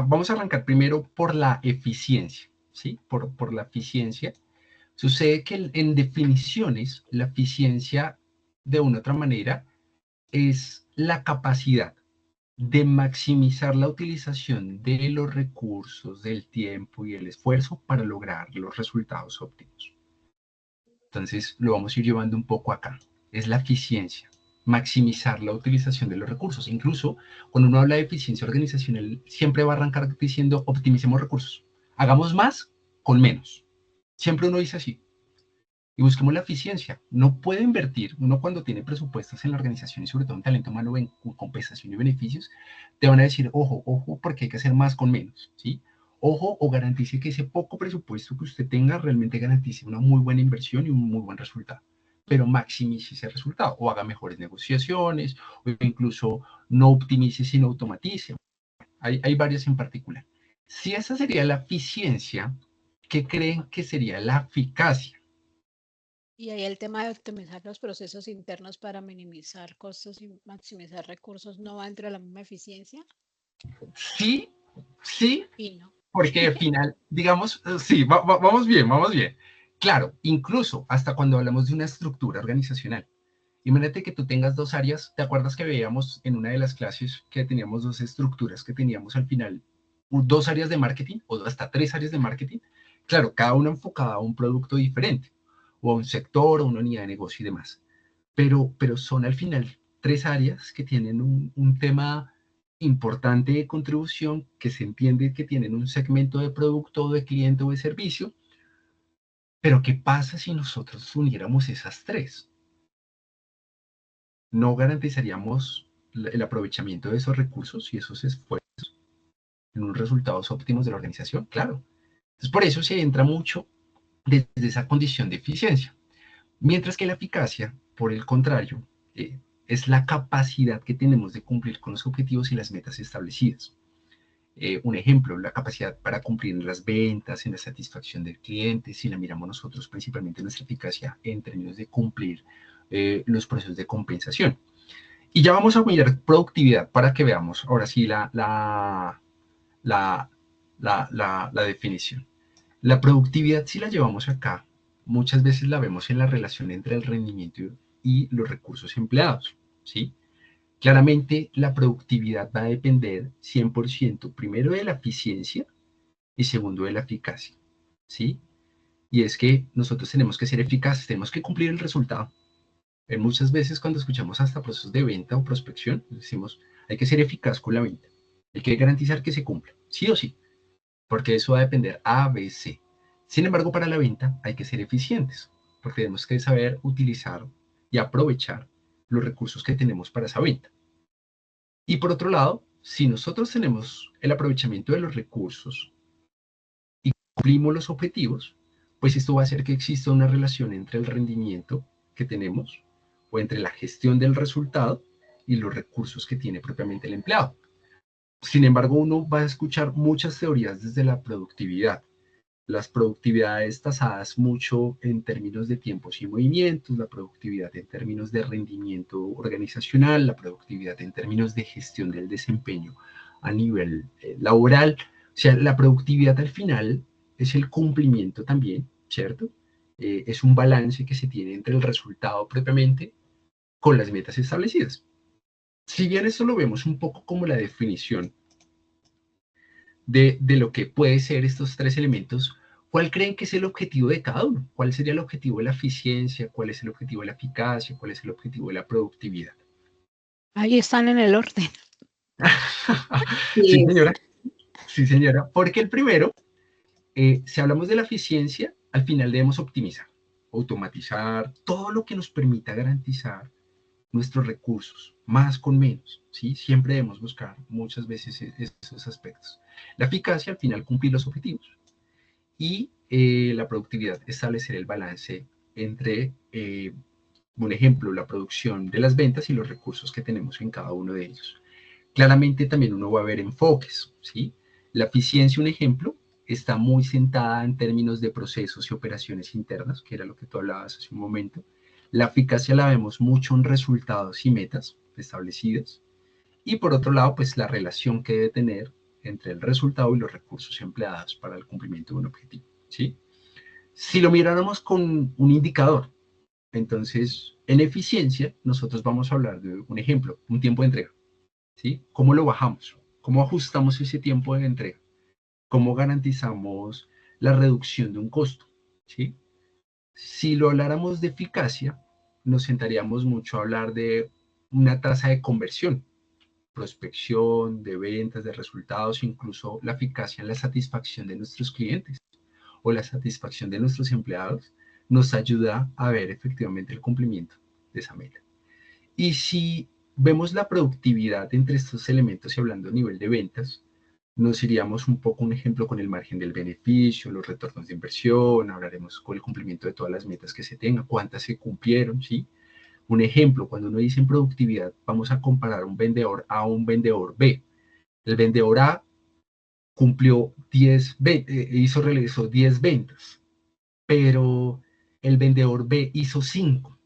vamos a arrancar primero por la eficiencia, ¿sí? Por la eficiencia. Sucede que en definiciones, la eficiencia, de una u otra manera, es la capacidad de maximizar la utilización de los recursos, del tiempo y el esfuerzo para lograr los resultados óptimos. Entonces, lo vamos a ir llevando un poco acá. Es la eficiencia, maximizar la utilización de los recursos. Incluso cuando uno habla de eficiencia organizacional, siempre va a arrancar diciendo optimicemos recursos. Hagamos más con menos. Siempre uno dice así. Y busquemos la eficiencia. No puede invertir, uno cuando tiene presupuestos en la organización y sobre todo en talento humano, en compensación y beneficios, te van a decir, ojo, ojo, porque hay que hacer más con menos, ¿sí? Ojo, o garantice que ese poco presupuesto que usted tenga realmente garantice una muy buena inversión y un muy buen resultado. Pero maximice ese resultado, o haga mejores negociaciones, o incluso no optimice, sino automatice. Hay varias en particular. Si esa sería la eficiencia, ¿qué creen que sería la eficacia? Y ahí el tema de optimizar los procesos internos para minimizar costos y maximizar recursos no va dentro de la misma eficiencia. Sí, sí, Y no. porque al final, digamos, sí, vamos bien, vamos bien. Claro, incluso hasta cuando hablamos de una estructura organizacional. Imagínate que tú tengas dos áreas, ¿te acuerdas que veíamos en una de las clases que teníamos dos estructuras que teníamos al final? Dos áreas de marketing o hasta tres áreas de marketing. Claro, cada una enfocada a un producto diferente, o a un sector, o una unidad de negocio y demás. Pero son al final tres áreas que tienen un tema importante de contribución, que se entiende que tienen un segmento de producto, de cliente o de servicio, pero ¿qué pasa si nosotros uniéramos esas tres? No garantizaríamos el aprovechamiento de esos recursos y esos esfuerzos en unos resultados óptimos de la organización, claro. Entonces, por eso se entra mucho desde esa condición de eficiencia. Mientras que la eficacia, por el contrario, es la capacidad que tenemos de cumplir con los objetivos y las metas establecidas. Un ejemplo, la capacidad para cumplir en las ventas, en la satisfacción del cliente, si la miramos nosotros principalmente nuestra eficacia en términos de cumplir los procesos de compensación. Y ya vamos a mirar productividad para que veamos ahora sí la, la definición. La productividad, si la llevamos acá, muchas veces la vemos en la relación entre el rendimiento y los recursos empleados, ¿sí? Claramente, la productividad va a depender 100% primero de la eficiencia y segundo de la eficacia, ¿sí? Y es que nosotros tenemos que ser eficaces, tenemos que cumplir el resultado. Muchas veces cuando escuchamos hasta procesos de venta o prospección, decimos, hay que ser eficaz con la venta, hay que garantizar que se cumpla, sí o sí, porque eso va a depender A, B, C. Sin embargo, para la venta hay que ser eficientes, porque tenemos que saber utilizar y aprovechar los recursos que tenemos para esa venta. Y por otro lado, si nosotros tenemos el aprovechamiento de los recursos y cumplimos los objetivos, pues esto va a hacer que exista una relación entre el rendimiento que tenemos o entre la gestión del resultado y los recursos que tiene propiamente el empleado. Sin embargo, uno va a escuchar muchas teorías desde la productividad. Las productividades tasadas mucho en términos de tiempos y movimientos, la productividad en términos de rendimiento organizacional, la productividad en términos de gestión del desempeño a nivel laboral. O sea, la productividad al final es el cumplimiento también, ¿cierto? Es un balance que se tiene entre el resultado propiamente con las metas establecidas. Si bien esto lo vemos un poco como la definición de lo que puede ser estos tres elementos, ¿cuál creen que es el objetivo de cada uno? ¿Cuál sería el objetivo de la eficiencia? ¿Cuál es el objetivo de la eficacia? ¿Cuál es el objetivo de la productividad? Ahí están en el orden. Sí, Sí, señora. Sí, señora. Porque el primero, si hablamos de la eficiencia, al final debemos optimizar, automatizar todo lo que nos permita garantizar nuestros recursos, más con menos, ¿sí? Siempre debemos buscar muchas veces esos aspectos. La eficacia, al final, cumplir los objetivos. Y la productividad, establecer el balance entre, un ejemplo, la producción de las ventas y los recursos que tenemos en cada uno de ellos. Claramente también uno va a ver enfoques, ¿sí? La eficiencia, un ejemplo, está muy sentada en términos de procesos y operaciones internas, que era lo que tú hablabas hace un momento. La eficacia la vemos mucho en resultados y metas establecidas. Y por otro lado, pues la relación que debe tener entre el resultado y los recursos empleados para el cumplimiento de un objetivo, ¿sí? Si lo miráramos con un indicador, entonces en eficiencia nosotros vamos a hablar de un ejemplo, un tiempo de entrega, ¿sí? ¿Cómo lo bajamos? ¿Cómo ajustamos ese tiempo de entrega? ¿Cómo garantizamos la reducción de un costo? ¿Sí? Si lo habláramos de eficacia, nos sentaríamos mucho a hablar de una tasa de conversión, prospección, de ventas, de resultados, incluso la eficacia en la satisfacción de nuestros clientes o la satisfacción de nuestros empleados, nos ayuda a ver efectivamente el cumplimiento de esa meta. Y si vemos la productividad entre estos elementos y hablando a nivel de ventas, nos iríamos un poco un ejemplo con el margen del beneficio, los retornos de inversión, hablaremos con el cumplimiento de todas las metas que se tengan, cuántas se cumplieron, ¿sí? Un ejemplo, cuando uno dice en productividad, vamos a comparar un vendedor A a un vendedor B. El vendedor A cumplió realizó 10 ventas, pero el vendedor B hizo 5.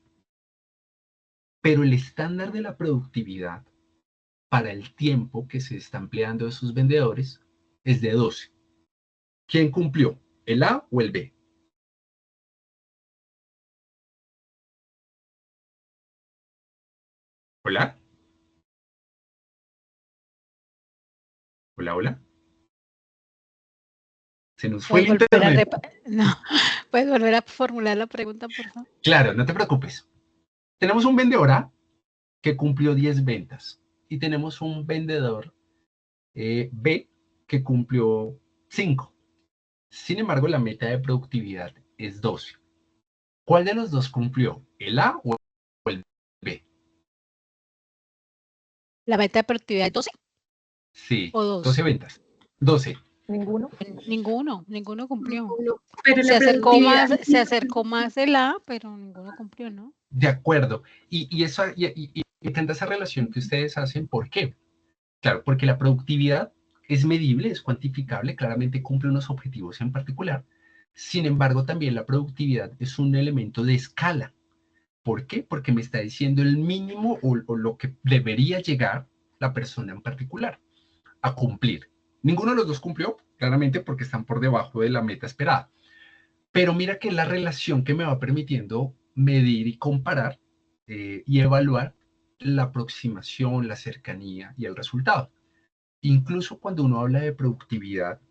Pero el estándar de la productividad para el tiempo que se está empleando de sus vendedores es de 12. ¿Quién cumplió? ¿El A o el B? ¿Hola? ¿Hola, hola? Se nos fue ¿Puedes el volver a internet. no, ¿puedes volver a formular la pregunta, por favor? Claro, no te preocupes. Tenemos un vendedor A que cumplió 10 ventas y tenemos un vendedor B que cumplió 5. Sin embargo, la meta de productividad es 12. ¿Cuál de los dos cumplió? ¿El A o el B? ¿La meta de productividad es 12 Sí, o 12 2? ventas. 12. ¿Ninguno? Ninguno cumplió. No, pero Se la productividad acercó más el A, pero ninguno cumplió, ¿no? De acuerdo. Y me encanta esa relación que ustedes hacen. ¿Por qué? Claro, porque la productividad es medible, es cuantificable, claramente cumple unos objetivos en particular. Sin embargo, también la productividad es un elemento de escala. ¿Por qué? Porque me está diciendo el mínimo o lo que debería llegar la persona en particular a cumplir. Ninguno de los dos cumplió, claramente porque están por debajo de la meta esperada. Pero mira que es la relación que me va permitiendo medir y comparar y evaluar la aproximación, la cercanía y el resultado. Incluso cuando uno habla de productividad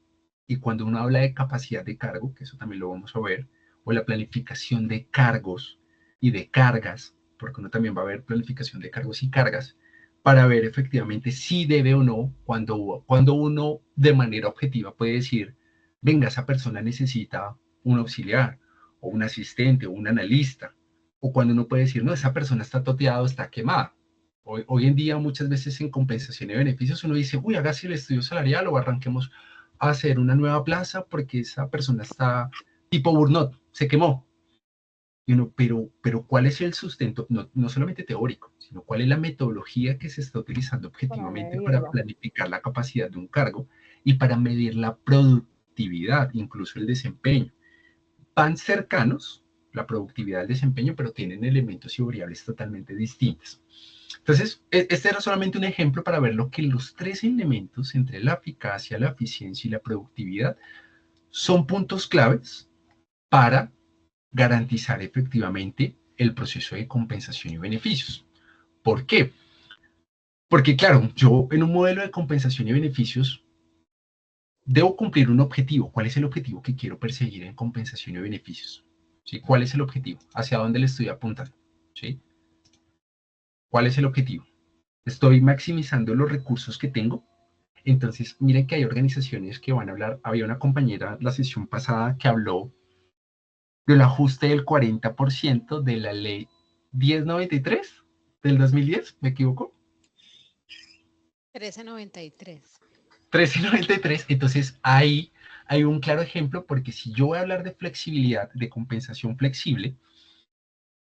y cuando uno habla de capacidad de cargo, que eso también lo vamos a ver, o la planificación de cargos y de cargas, porque uno también va a ver planificación de cargos y cargas, para ver efectivamente si debe o no, cuando uno de manera objetiva puede decir, venga, esa persona necesita un auxiliar, o un asistente, o un analista, o cuando uno puede decir, no, esa persona está toteada, está quemada. Hoy en día muchas veces en compensación y beneficios uno dice, uy, hágase el estudio salarial o arranquemos a hacer una nueva plaza porque esa persona está tipo burnout, se quemó. Y uno, pero ¿cuál es el sustento? No solamente teórico, sino cuál es la metodología que se está utilizando Para objetivamente para medirlo. planificar la capacidad de un cargo y para medir la productividad, incluso el desempeño. Van cercanos, la productividad, el desempeño, pero tienen elementos y variables totalmente distintas. Entonces, este era solamente un ejemplo para ver lo que los tres elementos entre la eficacia, la eficiencia y la productividad son puntos claves para garantizar efectivamente el proceso de compensación y beneficios. ¿Por qué? Porque claro, yo en un modelo de compensación y beneficios debo cumplir un objetivo. ¿Cuál es el objetivo que quiero perseguir en compensación y beneficios? ¿Sí? ¿Cuál es el objetivo? ¿Hacia dónde le estoy apuntando? ¿Sí? ¿Cuál es el objetivo? ¿Estoy maximizando los recursos que tengo? Entonces, miren que hay organizaciones que van a hablar. Había una compañera la sesión pasada que habló del ajuste del 40% de la ley 1093 del 2010, ¿me equivoco? 1393. 1393. Entonces, ahí hay un claro ejemplo porque si yo voy a hablar de flexibilidad, de compensación flexible,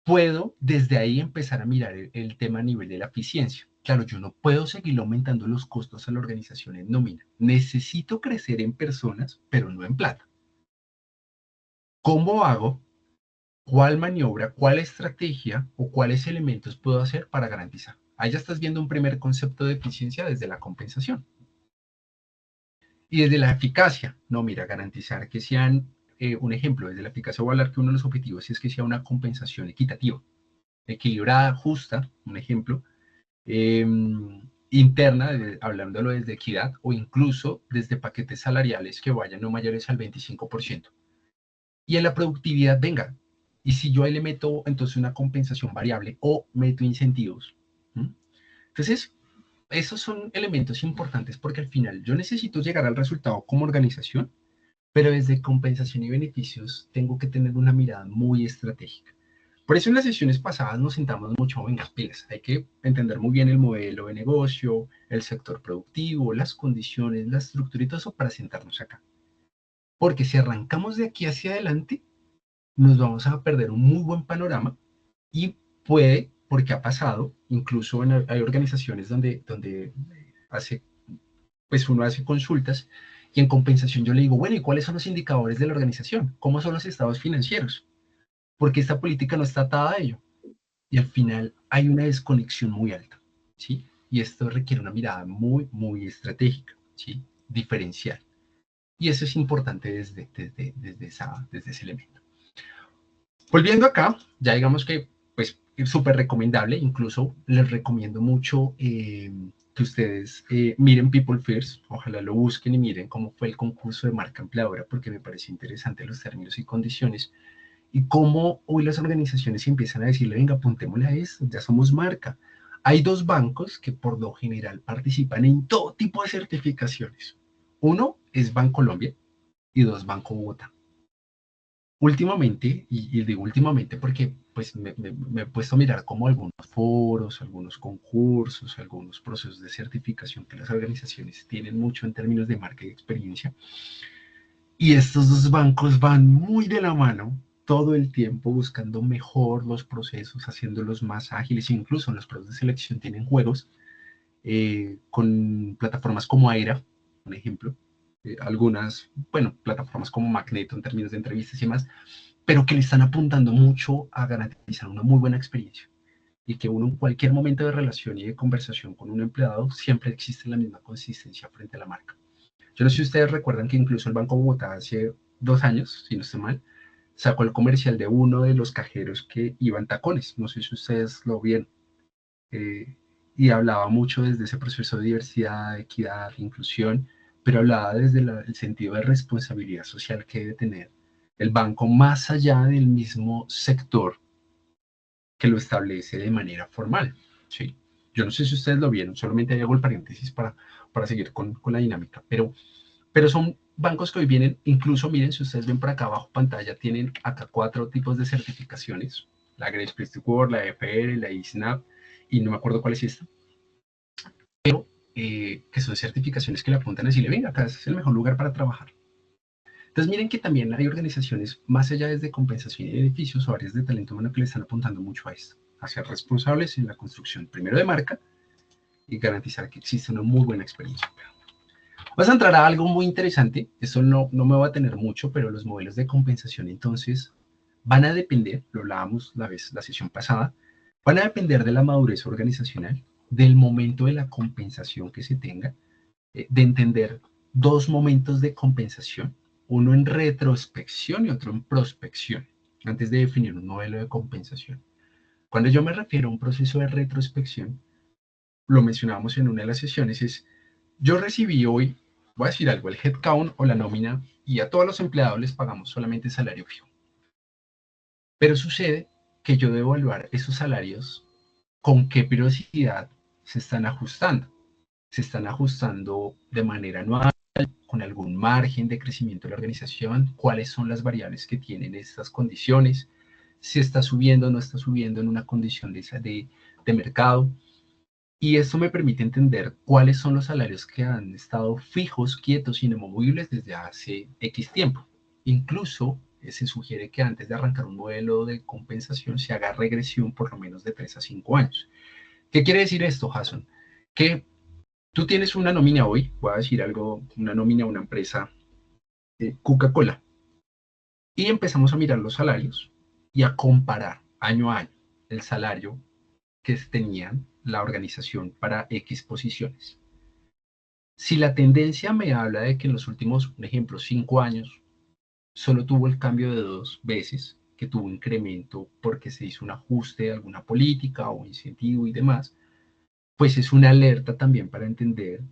puedo desde ahí empezar a mirar el tema a nivel de la eficiencia. Claro, yo no puedo seguir aumentando los costos a la organización en nómina. Necesito crecer en personas, pero no en plata. ¿Cómo hago? ¿Cuál maniobra, cuál estrategia o cuáles elementos puedo hacer para garantizar? Ahí ya estás viendo un primer concepto de eficiencia desde la compensación. Y desde la eficacia, no, mira, garantizar que sean, un ejemplo, desde la eficacia voy a hablar que uno de los objetivos es que sea una compensación equitativa, equilibrada, justa, un ejemplo, eh, interna, hablándolo desde equidad o incluso desde paquetes salariales que vayan no mayores al 25%. Y en la productividad, venga, y si yo ahí le meto entonces una compensación variable o meto incentivos. ¿Mm? Entonces, esos son elementos importantes porque al final yo necesito llegar al resultado como organización, pero desde compensación y beneficios tengo que tener una mirada muy estratégica. Por eso en las sesiones pasadas nos sentamos mucho, venga, pilas, hay que entender muy bien el modelo de negocio, el sector productivo, las condiciones, la estructura y todo eso para sentarnos acá. Porque si arrancamos de aquí hacia adelante, nos vamos a perder un muy buen panorama y puede, porque ha pasado, incluso hay organizaciones donde hace, pues uno hace consultas y en compensación yo le digo, bueno, ¿y cuáles son los indicadores de la organización? ¿Cómo son los estados financieros? Porque esta política no está atada a ello. Y al final hay una desconexión muy alta, ¿sí? Y esto requiere una mirada muy, muy estratégica, ¿sí? Diferencial. Y eso es importante desde ese elemento. Volviendo acá, ya digamos que, pues, es súper recomendable, incluso les recomiendo mucho que ustedes miren People First, ojalá lo busquen y miren cómo fue el concurso de marca empleadora, porque me parece interesante los términos y condiciones, y cómo hoy las organizaciones empiezan a decirle, venga, apuntémosle a esto, ya somos marca. Hay dos bancos que por lo general participan en todo tipo de certificaciones. Uno es Bancolombia y dos, Banco Bogotá. Últimamente, y digo últimamente porque pues me he puesto a mirar como algunos foros, algunos concursos, algunos procesos de certificación que las organizaciones tienen mucho en términos de marca y experiencia. Y estos dos bancos van muy de la mano todo el tiempo buscando mejor los procesos, haciéndolos más ágiles, incluso en los procesos de selección tienen juegos con plataformas como Aira, por ejemplo, algunas, bueno, plataformas como Magneto en términos de entrevistas y demás, pero que le están apuntando mucho a garantizar una muy buena experiencia y que uno en cualquier momento de relación y de conversación con un empleado siempre existe la misma consistencia frente a la marca. Yo no sé si ustedes recuerdan que incluso el Banco Bogotá hace 2 años, si no estoy mal, sacó el comercial de uno de los cajeros que iba en tacones. No sé si ustedes lo vieron. Eh, y hablaba mucho desde ese proceso de diversidad, equidad, inclusión, pero hablaba desde el sentido de responsabilidad social que debe tener el banco más allá del mismo sector que lo establece de manera formal. ¿Sí? Yo no sé si ustedes lo vieron, solamente hago el paréntesis para seguir con la dinámica, pero son bancos que hoy vienen, incluso miren, si ustedes ven por acá abajo pantalla, tienen acá 4 tipos de certificaciones, la Great Place to Work, la EFR, la ISNAP, y no me acuerdo cuál es esta, que son certificaciones que le apuntan a decirle, venga, acá es el mejor lugar para trabajar. Entonces miren que también hay organizaciones, más allá desde compensación y beneficios o áreas de talento humano que le están apuntando mucho a esto, a ser responsables en la construcción, primero de marca, y garantizar que existe una muy buena experiencia. Vas a entrar a algo muy interesante, eso no me va a tener mucho, pero los modelos de compensación entonces van a depender, lo hablábamos la sesión pasada, van a depender de la madurez organizacional, del momento de la compensación que se tenga, de entender dos momentos de compensación, uno en retrospección y otro en prospección, antes de definir un modelo de compensación. Cuando yo me refiero a un proceso de retrospección, lo mencionábamos en una de las sesiones, es yo recibí hoy, voy a decir algo, el headcount o la nómina, y a todos los empleados les pagamos solamente salario fijo. Pero sucede que yo debo evaluar esos salarios con qué periodicidad se están ajustando. Se están ajustando de manera anual, con algún margen de crecimiento de la organización, cuáles son las variables que tienen estas condiciones, si está subiendo o no está subiendo en una condición de mercado. Y esto me permite entender cuáles son los salarios que han estado fijos, quietos, inamovibles desde hace X tiempo. Incluso se sugiere que antes de arrancar un modelo de compensación se haga regresión por lo menos de 3 a 5 años. ¿Qué quiere decir esto, Jason? Que tú tienes una nómina hoy, voy a decir algo, una nómina a una empresa, Coca-Cola, y empezamos a mirar los salarios y a comparar año a año el salario que tenían la organización para X posiciones. Si la tendencia me habla de que en los últimos, por ejemplo, 5 años, solo tuvo el cambio de 2 veces, que tuvo incremento porque se hizo un ajuste de alguna política o incentivo y demás, pues es una alerta también para entender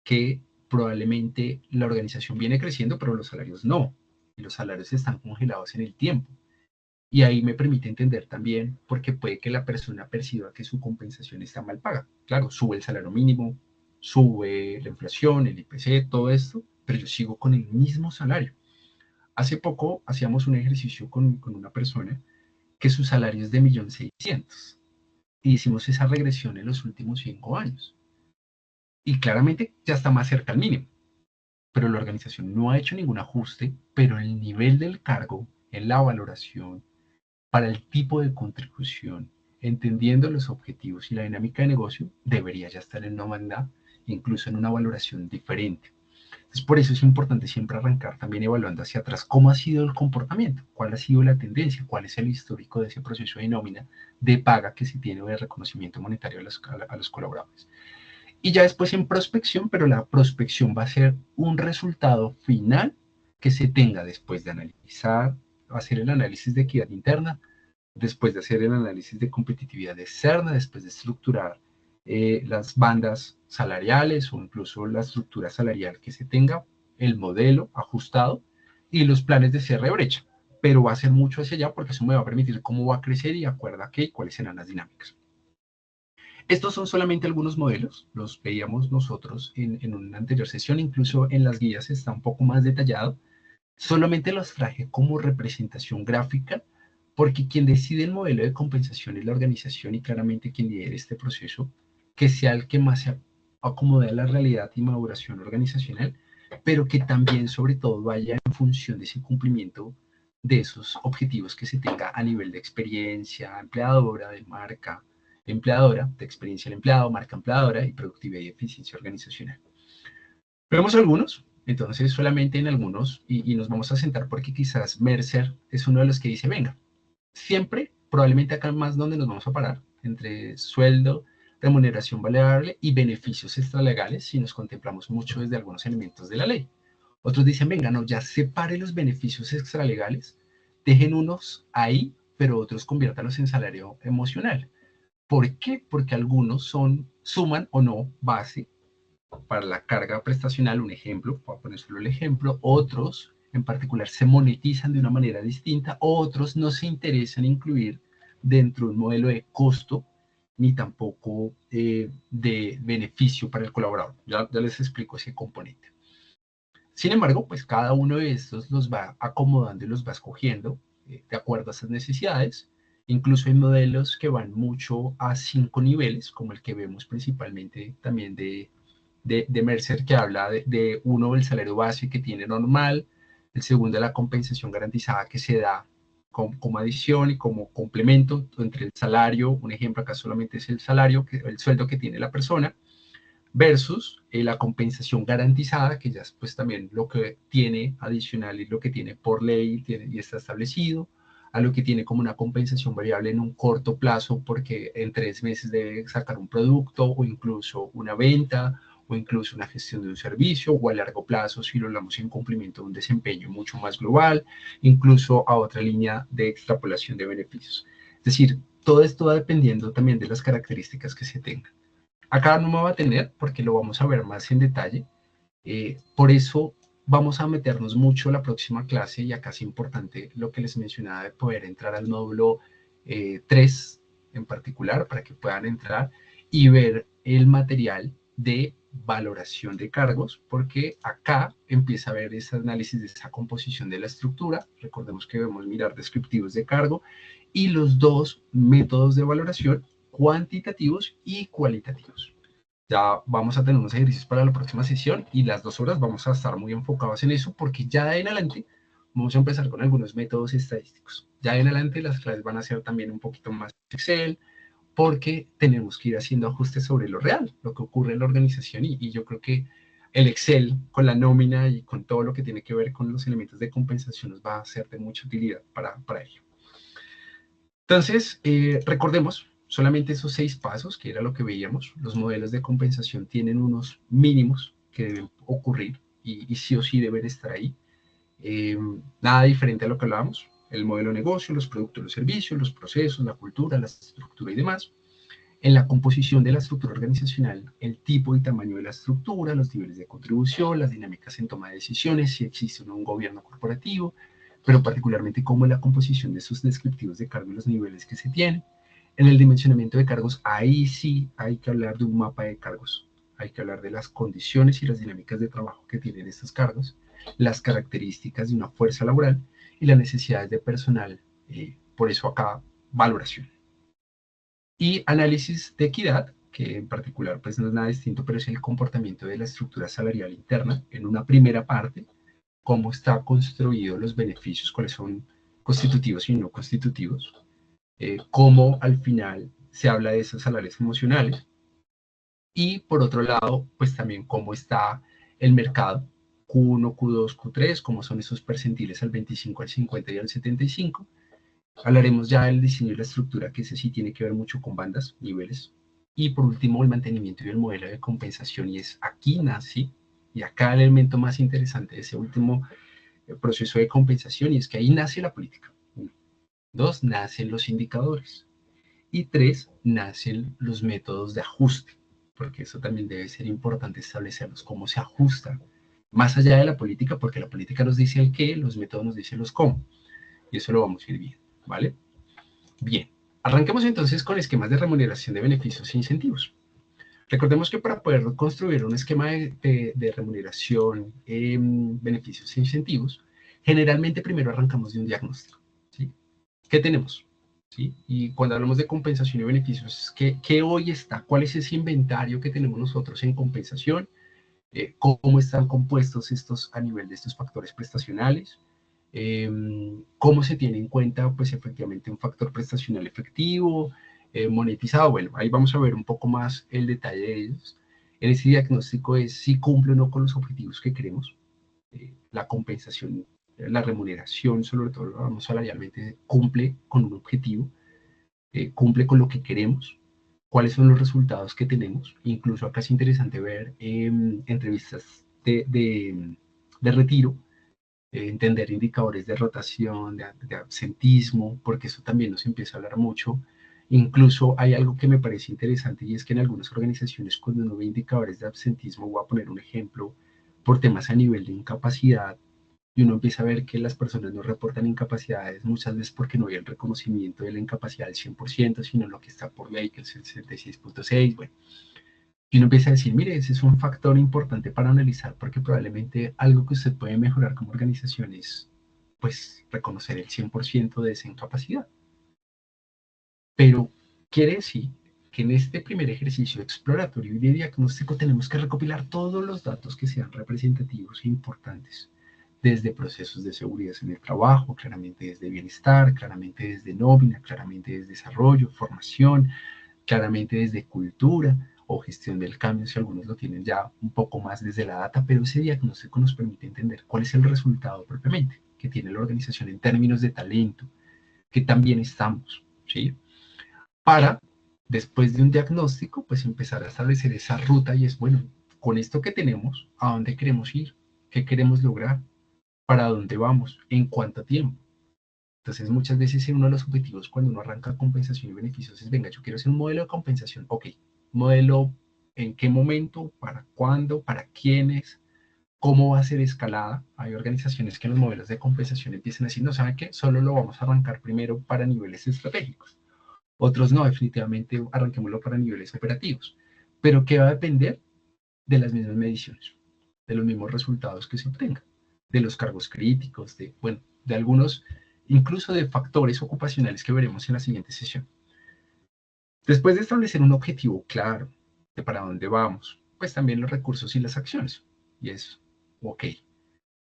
que probablemente la organización viene creciendo, pero los salarios no, y los salarios están congelados en el tiempo. Y ahí me permite entender también, porque puede que la persona perciba que su compensación está mal paga. Claro, sube el salario mínimo, sube la inflación, el IPC, todo esto, pero yo sigo con el mismo salario. Hace poco hacíamos un ejercicio con una persona que su salario es de 1.600.000 y hicimos esa regresión en los últimos 5 años. Y claramente ya está más cerca al mínimo, pero la organización no ha hecho ningún ajuste, pero el nivel del cargo en la valoración para el tipo de contribución, entendiendo los objetivos y la dinámica de negocio, debería ya estar en una banda, incluso en una valoración diferente. Entonces, por eso es importante siempre arrancar también evaluando hacia atrás cómo ha sido el comportamiento, cuál ha sido la tendencia, cuál es el histórico de ese proceso de nómina, de paga que se tiene o de reconocimiento monetario a los colaboradores. Y ya después en prospección, pero la prospección va a ser un resultado final que se tenga después de analizar, hacer el análisis de equidad interna, después de hacer el análisis de competitividad externa, después de estructurar las bandas salariales o incluso la estructura salarial que se tenga, el modelo ajustado y los planes de cierre de brecha. Pero va a ser mucho hacia allá porque eso me va a permitir cómo va a crecer y acuerda qué y cuáles serán las dinámicas. Estos son solamente algunos modelos, los veíamos nosotros en una anterior sesión, incluso en las guías está un poco más detallado. Solamente los traje como representación gráfica porque quien decide el modelo de compensación es la organización y claramente quien lidera este proceso, que sea el que más se acomode a la realidad y maduración organizacional, pero que también sobre todo vaya en función de ese cumplimiento de esos objetivos que se tenga a nivel de experiencia empleadora, de marca empleadora, de experiencia del empleado, marca empleadora y productividad y eficiencia organizacional. Vemos algunos, entonces solamente en algunos y nos vamos a sentar porque quizás Mercer es uno de los que dice, venga, siempre, probablemente acá más donde nos vamos a parar, entre sueldo, remuneración variable y beneficios extralegales, si nos contemplamos mucho desde algunos elementos de la ley. Otros dicen, venga, no, ya separe los beneficios extralegales, dejen unos ahí, pero otros conviértalos en salario emocional. ¿Por qué? Porque algunos suman o no base para la carga prestacional, un ejemplo, para poner solo el ejemplo, otros en particular se monetizan de una manera distinta, otros no se interesan en incluir dentro de un modelo de costo ni tampoco de beneficio para el colaborador. Ya les explico ese componente. Sin embargo, pues cada uno de estos los va acomodando y los va escogiendo de acuerdo a esas necesidades. Incluso hay modelos que van mucho a 5 niveles, como el que vemos principalmente también de Mercer, que habla de uno, el salario base que tiene normal, el segundo, la compensación garantizada que se da como adición y como complemento entre el salario, un ejemplo acá solamente es el salario, el sueldo que tiene la persona, versus la compensación garantizada, que ya es pues también lo que tiene adicional y lo que tiene por ley y está establecido, a lo que tiene como una compensación variable en un corto plazo porque en 3 meses debe sacar un producto o incluso una venta o incluso una gestión de un servicio, o a largo plazo si lo hablamos en cumplimiento de un desempeño mucho más global, incluso a otra línea de extrapolación de beneficios. Es decir, todo esto va dependiendo también de las características que se tengan. Acá no me va a tener porque lo vamos a ver más en detalle. Por eso vamos a meternos mucho la próxima clase y acá es importante lo que les mencionaba de poder entrar al módulo 3 en particular para que puedan entrar y ver el material de valoración de cargos, porque acá empieza a ver ese análisis de esa composición de la estructura. Recordemos que debemos mirar descriptivos de cargo y los dos métodos de valoración, cuantitativos y cualitativos. Ya vamos a tener unos ejercicios para la próxima sesión y las 2 horas vamos a estar muy enfocados en eso porque ya de en adelante Vamos a empezar con algunos métodos estadísticos. Ya en adelante las clases van a ser también un poquito más Excel, porque tenemos que ir haciendo ajustes sobre lo real, lo que ocurre en la organización, y yo creo que el Excel con la nómina y con todo lo que tiene que ver con los elementos de compensación nos va a ser de mucha utilidad para ello. Entonces, recordemos solamente esos 6 pasos, que era lo que veíamos. Los modelos de compensación tienen unos mínimos que deben ocurrir y sí o sí deben estar ahí. Nada diferente a lo que hablábamos. El modelo de negocio, los productos, los servicios, los procesos, la cultura, la estructura y demás. En la composición de la estructura organizacional, el tipo y tamaño de la estructura, los niveles de contribución, las dinámicas en toma de decisiones, si existe o no un gobierno corporativo, pero particularmente cómo es la composición de esos descriptivos de cargo y los niveles que se tienen. En el dimensionamiento de cargos, ahí sí hay que hablar de un mapa de cargos. Hay que hablar de las condiciones y las dinámicas de trabajo que tienen estos cargos, las características de una fuerza laboral y las necesidades de personal. Por eso acá, valoración. Y análisis de equidad, que en particular pues no es nada distinto, pero es el comportamiento de la estructura salarial interna en una primera parte, cómo está construido los beneficios, cuáles son constitutivos y no constitutivos, cómo al final se habla de esos salarios emocionales, y por otro lado, pues también cómo está el mercado, Q1, Q2, Q3, cómo son esos percentiles al 25, al 50 y al 75. Hablaremos ya del diseño y la estructura, que ese sí tiene que ver mucho con bandas, niveles. Y por último, el mantenimiento y el modelo de compensación, y es aquí nace, y acá el elemento más interesante de ese último proceso de compensación, y es que ahí nace la política. 1. 2, nacen los indicadores. Y 3, nacen los métodos de ajuste, porque eso también debe ser importante establecerlos, cómo se ajusta, más allá de la política, porque la política nos dice el qué, los métodos nos dicen los cómo, y eso lo vamos a ir viendo, ¿vale? Bien, arranquemos entonces con esquemas de remuneración de beneficios e incentivos. Recordemos que para poder construir un esquema de remuneración, beneficios e incentivos, generalmente primero arrancamos de un diagnóstico, ¿sí? ¿Qué tenemos? ¿Sí? Y cuando hablamos de compensación y beneficios, ¿qué hoy está? ¿Cuál es ese inventario que tenemos nosotros en compensación? ¿Cómo están compuestos estos a nivel de estos factores prestacionales? ¿Cómo se tiene en cuenta, pues efectivamente, un factor prestacional efectivo, monetizado? Bueno, ahí vamos a ver un poco más el detalle de ellos. En ese diagnóstico es si cumple o no con los objetivos que queremos. La compensación, la remuneración, sobre todo vamos salarialmente, cumple con un objetivo, cumple con lo que queremos, cuáles son los resultados que tenemos. Incluso acá es interesante ver entrevistas de retiro, entender indicadores de rotación, de absentismo, porque eso también nos empieza a hablar mucho. Incluso hay algo que me parece interesante, y es que en algunas organizaciones, cuando uno ve indicadores de absentismo, voy a poner un ejemplo, por temas a nivel de incapacidad, y uno empieza a ver que las personas no reportan incapacidades muchas veces porque no hay el reconocimiento de la incapacidad del 100%, sino lo que está por ley, que es el 66.6, bueno. Y uno empieza a decir, mire, ese es un factor importante para analizar, porque probablemente algo que usted puede mejorar como organización es, pues, reconocer el 100% de esa incapacidad. Pero quiere decir que en este primer ejercicio exploratorio y de diagnóstico tenemos que recopilar todos los datos que sean representativos e importantes, desde procesos de seguridad en el trabajo, claramente desde bienestar, claramente desde nómina, claramente desde desarrollo, formación, claramente desde cultura o gestión del cambio, si algunos lo tienen ya un poco más desde la data, pero ese diagnóstico nos permite entender cuál es el resultado propiamente que tiene la organización en términos de talento, que también estamos, ¿sí? Para, después de un diagnóstico, pues empezar a establecer esa ruta, y es, bueno, con esto que tenemos, ¿a dónde queremos ir? ¿Qué queremos lograr? ¿Para dónde vamos? ¿En cuánto tiempo? Entonces, muchas veces uno de los objetivos cuando uno arranca compensación y beneficios es, venga, yo quiero hacer un modelo de compensación. Ok, modelo, ¿en qué momento? ¿Para cuándo? ¿Para quiénes? ¿Cómo va a ser escalada? Hay organizaciones que en los modelos de compensación empiezan a decir, no, ¿saben qué? Solo lo vamos a arrancar primero para niveles estratégicos. Otros no, definitivamente arranquémoslo para niveles operativos. Pero ¿qué va a depender? De las mismas mediciones, de los mismos resultados que se obtengan, de los cargos críticos, de, bueno, de algunos, incluso de factores ocupacionales que veremos en la siguiente sesión. Después de establecer un objetivo claro de para dónde vamos, pues también los recursos y las acciones. Y es, ok,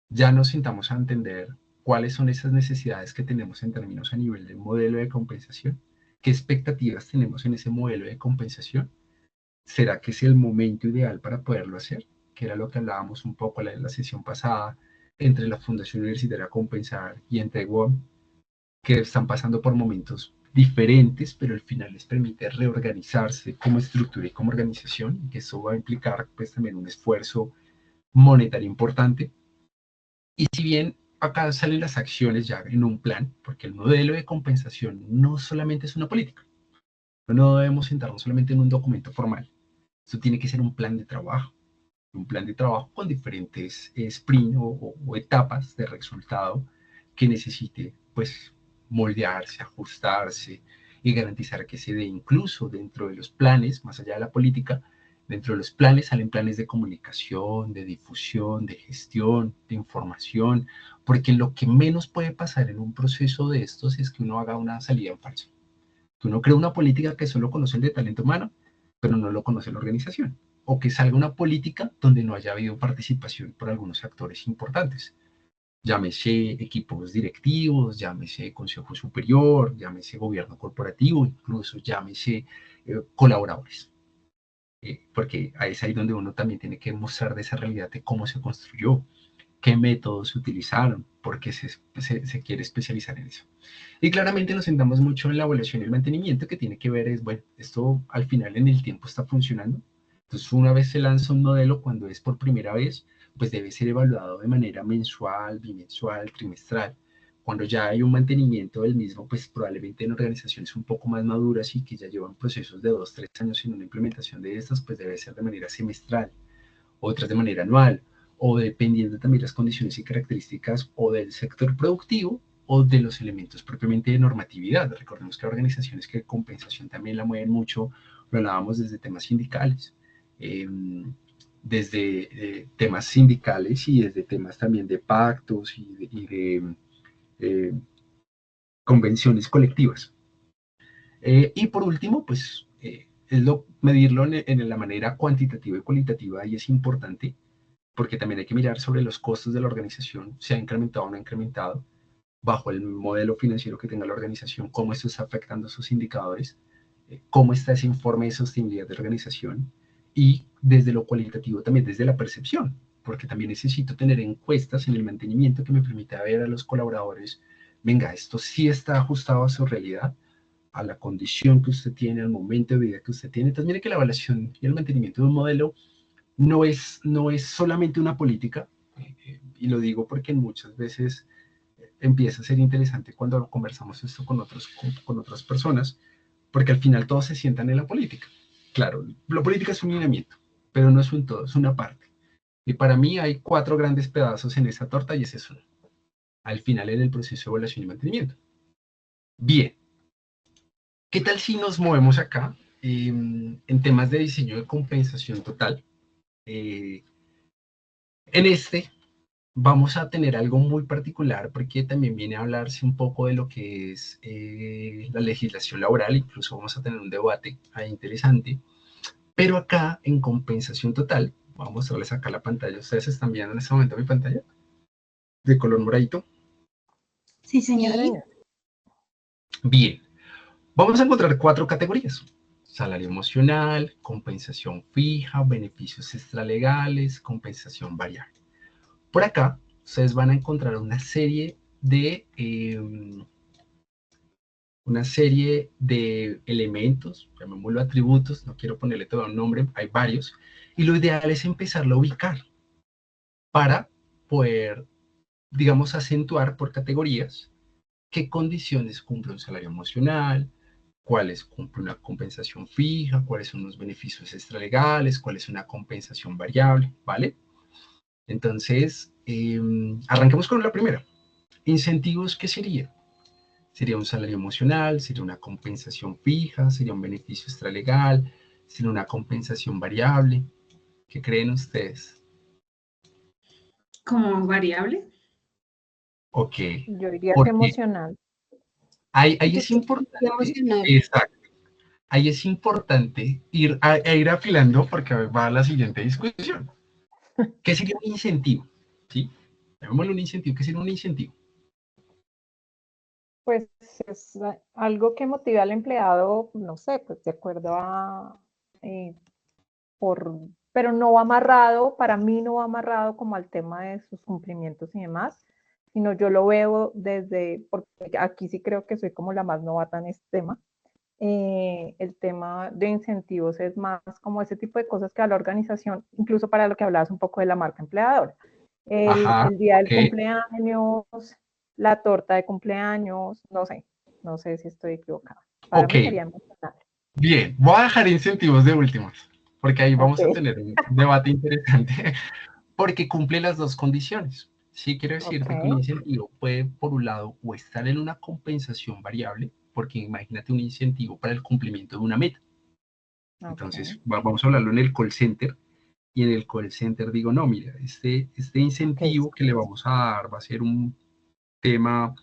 ya nos sentamos a entender cuáles son esas necesidades que tenemos en términos a nivel del modelo de compensación, qué expectativas tenemos en ese modelo de compensación. ¿Será que es el momento ideal para poderlo hacer? Que era lo que hablábamos un poco en la sesión pasada entre la Fundación Universitaria Compensar y entre WOM, que están pasando por momentos diferentes, pero al final les permite reorganizarse como estructura y como organización, y que eso va a implicar pues también un esfuerzo monetario importante. Y si bien acá salen las acciones ya en un plan, porque el modelo de compensación no solamente es una política, no debemos sentarnos solamente en un documento formal, esto tiene que ser un plan de trabajo con diferentes sprints o etapas de resultado que necesite pues moldearse, ajustarse y garantizar que se dé incluso dentro de los planes, más allá de la política, dentro de los planes salen planes de comunicación, de difusión, de gestión, de información, porque lo que menos puede pasar en un proceso de estos es que uno haga una salida en falso, que uno crea una política que solo conoce el de talento humano, pero no lo conoce la organización, o que salga una política donde no haya habido participación por algunos actores importantes. Llámese equipos directivos, llámese consejo superior, llámese gobierno corporativo, incluso llámese colaboradores. Porque es ahí donde uno también tiene que mostrar de esa realidad de cómo se construyó, qué métodos se utilizaron, por qué se quiere especializar en eso. Y claramente nos centramos mucho en la evaluación y el mantenimiento, que tiene que ver es, bueno, esto al final en el tiempo está funcionando. Entonces, una vez se lanza un modelo, cuando es por primera vez, pues debe ser evaluado de manera mensual, bimensual, trimestral. Cuando ya hay un mantenimiento del mismo, pues probablemente en organizaciones un poco más maduras y que ya llevan procesos de 2, 3 años en una implementación de estas, pues debe ser de manera semestral, otras de manera anual, o dependiendo también las condiciones y características o del sector productivo o de los elementos propiamente de normatividad. Recordemos que hay organizaciones que compensación también la mueven mucho, lo hablábamos desde temas sindicales, desde temas sindicales y desde temas también de pactos y de convenciones colectivas. Y por último, pues medirlo en la manera cuantitativa y cualitativa, y es importante porque también hay que mirar sobre los costos de la organización, si ha incrementado o no ha incrementado, bajo el modelo financiero que tenga la organización, cómo esto está afectando a sus indicadores, cómo está ese informe de sostenibilidad de organización, y desde lo cualitativo también desde la percepción, porque también necesito tener encuestas en el mantenimiento que me permita ver a los colaboradores, venga, esto sí está ajustado a su realidad, a la condición que usted tiene, al momento de vida que usted tiene. Entonces, mire que la evaluación y el mantenimiento de un modelo no es solamente una política, y lo digo porque muchas veces empieza a ser interesante cuando conversamos esto con otras personas, porque al final todos se sientan en la política. Claro, la política es un lineamiento, pero no es un todo, es una parte. Y para mí hay 4 grandes pedazos en esa torta y ese es uno. Al final en el proceso de evaluación y mantenimiento. Bien, ¿qué tal si nos movemos acá en temas de diseño de compensación total? En este vamos a tener algo muy particular porque también viene a hablarse un poco de lo que es la legislación laboral, incluso vamos a tener un debate ahí interesante, pero acá en compensación total, voy a mostrarles acá la pantalla, ustedes están viendo en este momento mi pantalla de color moradito. Sí, señor. Bien, vamos a encontrar 4 categorías: salario emocional, compensación fija, beneficios extralegales, compensación variable. Por acá, ustedes van a encontrar una serie de elementos, llamémoslo atributos, no quiero ponerle todo un nombre, hay varios, y lo ideal es empezarlo a ubicar para poder, digamos, acentuar por categorías qué condiciones cumple un salario emocional, cuáles cumple una compensación fija, cuáles son los beneficios extralegales, cuál es una compensación variable, ¿vale? Entonces, arranquemos con la primera. ¿Incentivos qué sería? Sería un salario emocional, sería una compensación fija, sería un beneficio extralegal, sería una compensación variable. ¿Qué creen ustedes? ¿Como variable? Ok. Yo diría que Porque emocional. ahí Yo es creo que importante, emocional. exacto, ahí es importante ir afilando porque va a la siguiente discusión. ¿Qué sería un incentivo? ¿Sí? Llamémoslo un incentivo. ¿Qué sería un incentivo? Pues es algo que motive al empleado, no sé, pues de acuerdo a, pero no va amarrado, para mí no va amarrado como al tema de sus cumplimientos y demás, sino yo lo veo desde, porque aquí sí creo que soy como la más novata en este tema. El tema de incentivos es más como ese tipo de cosas que a la organización, incluso para lo que hablabas un poco de la marca empleadora. Ajá, El día del ok, cumpleaños, la torta de cumpleaños, no sé si estoy equivocada. Para ok. mí sería emocional. Bien, voy a dejar incentivos de últimos, porque ahí Ok, vamos a tener un debate interesante, porque cumple las dos condiciones. Sí, quiero decirte que un ok, incentivo puede, por un lado, o estar en una compensación variable, porque imagínate un incentivo para el cumplimiento de una meta. Entonces, ok, vamos a hablarlo en el call center, y en el call center digo, no, mira, este ok, incentivo que le vamos a dar va a ser un tema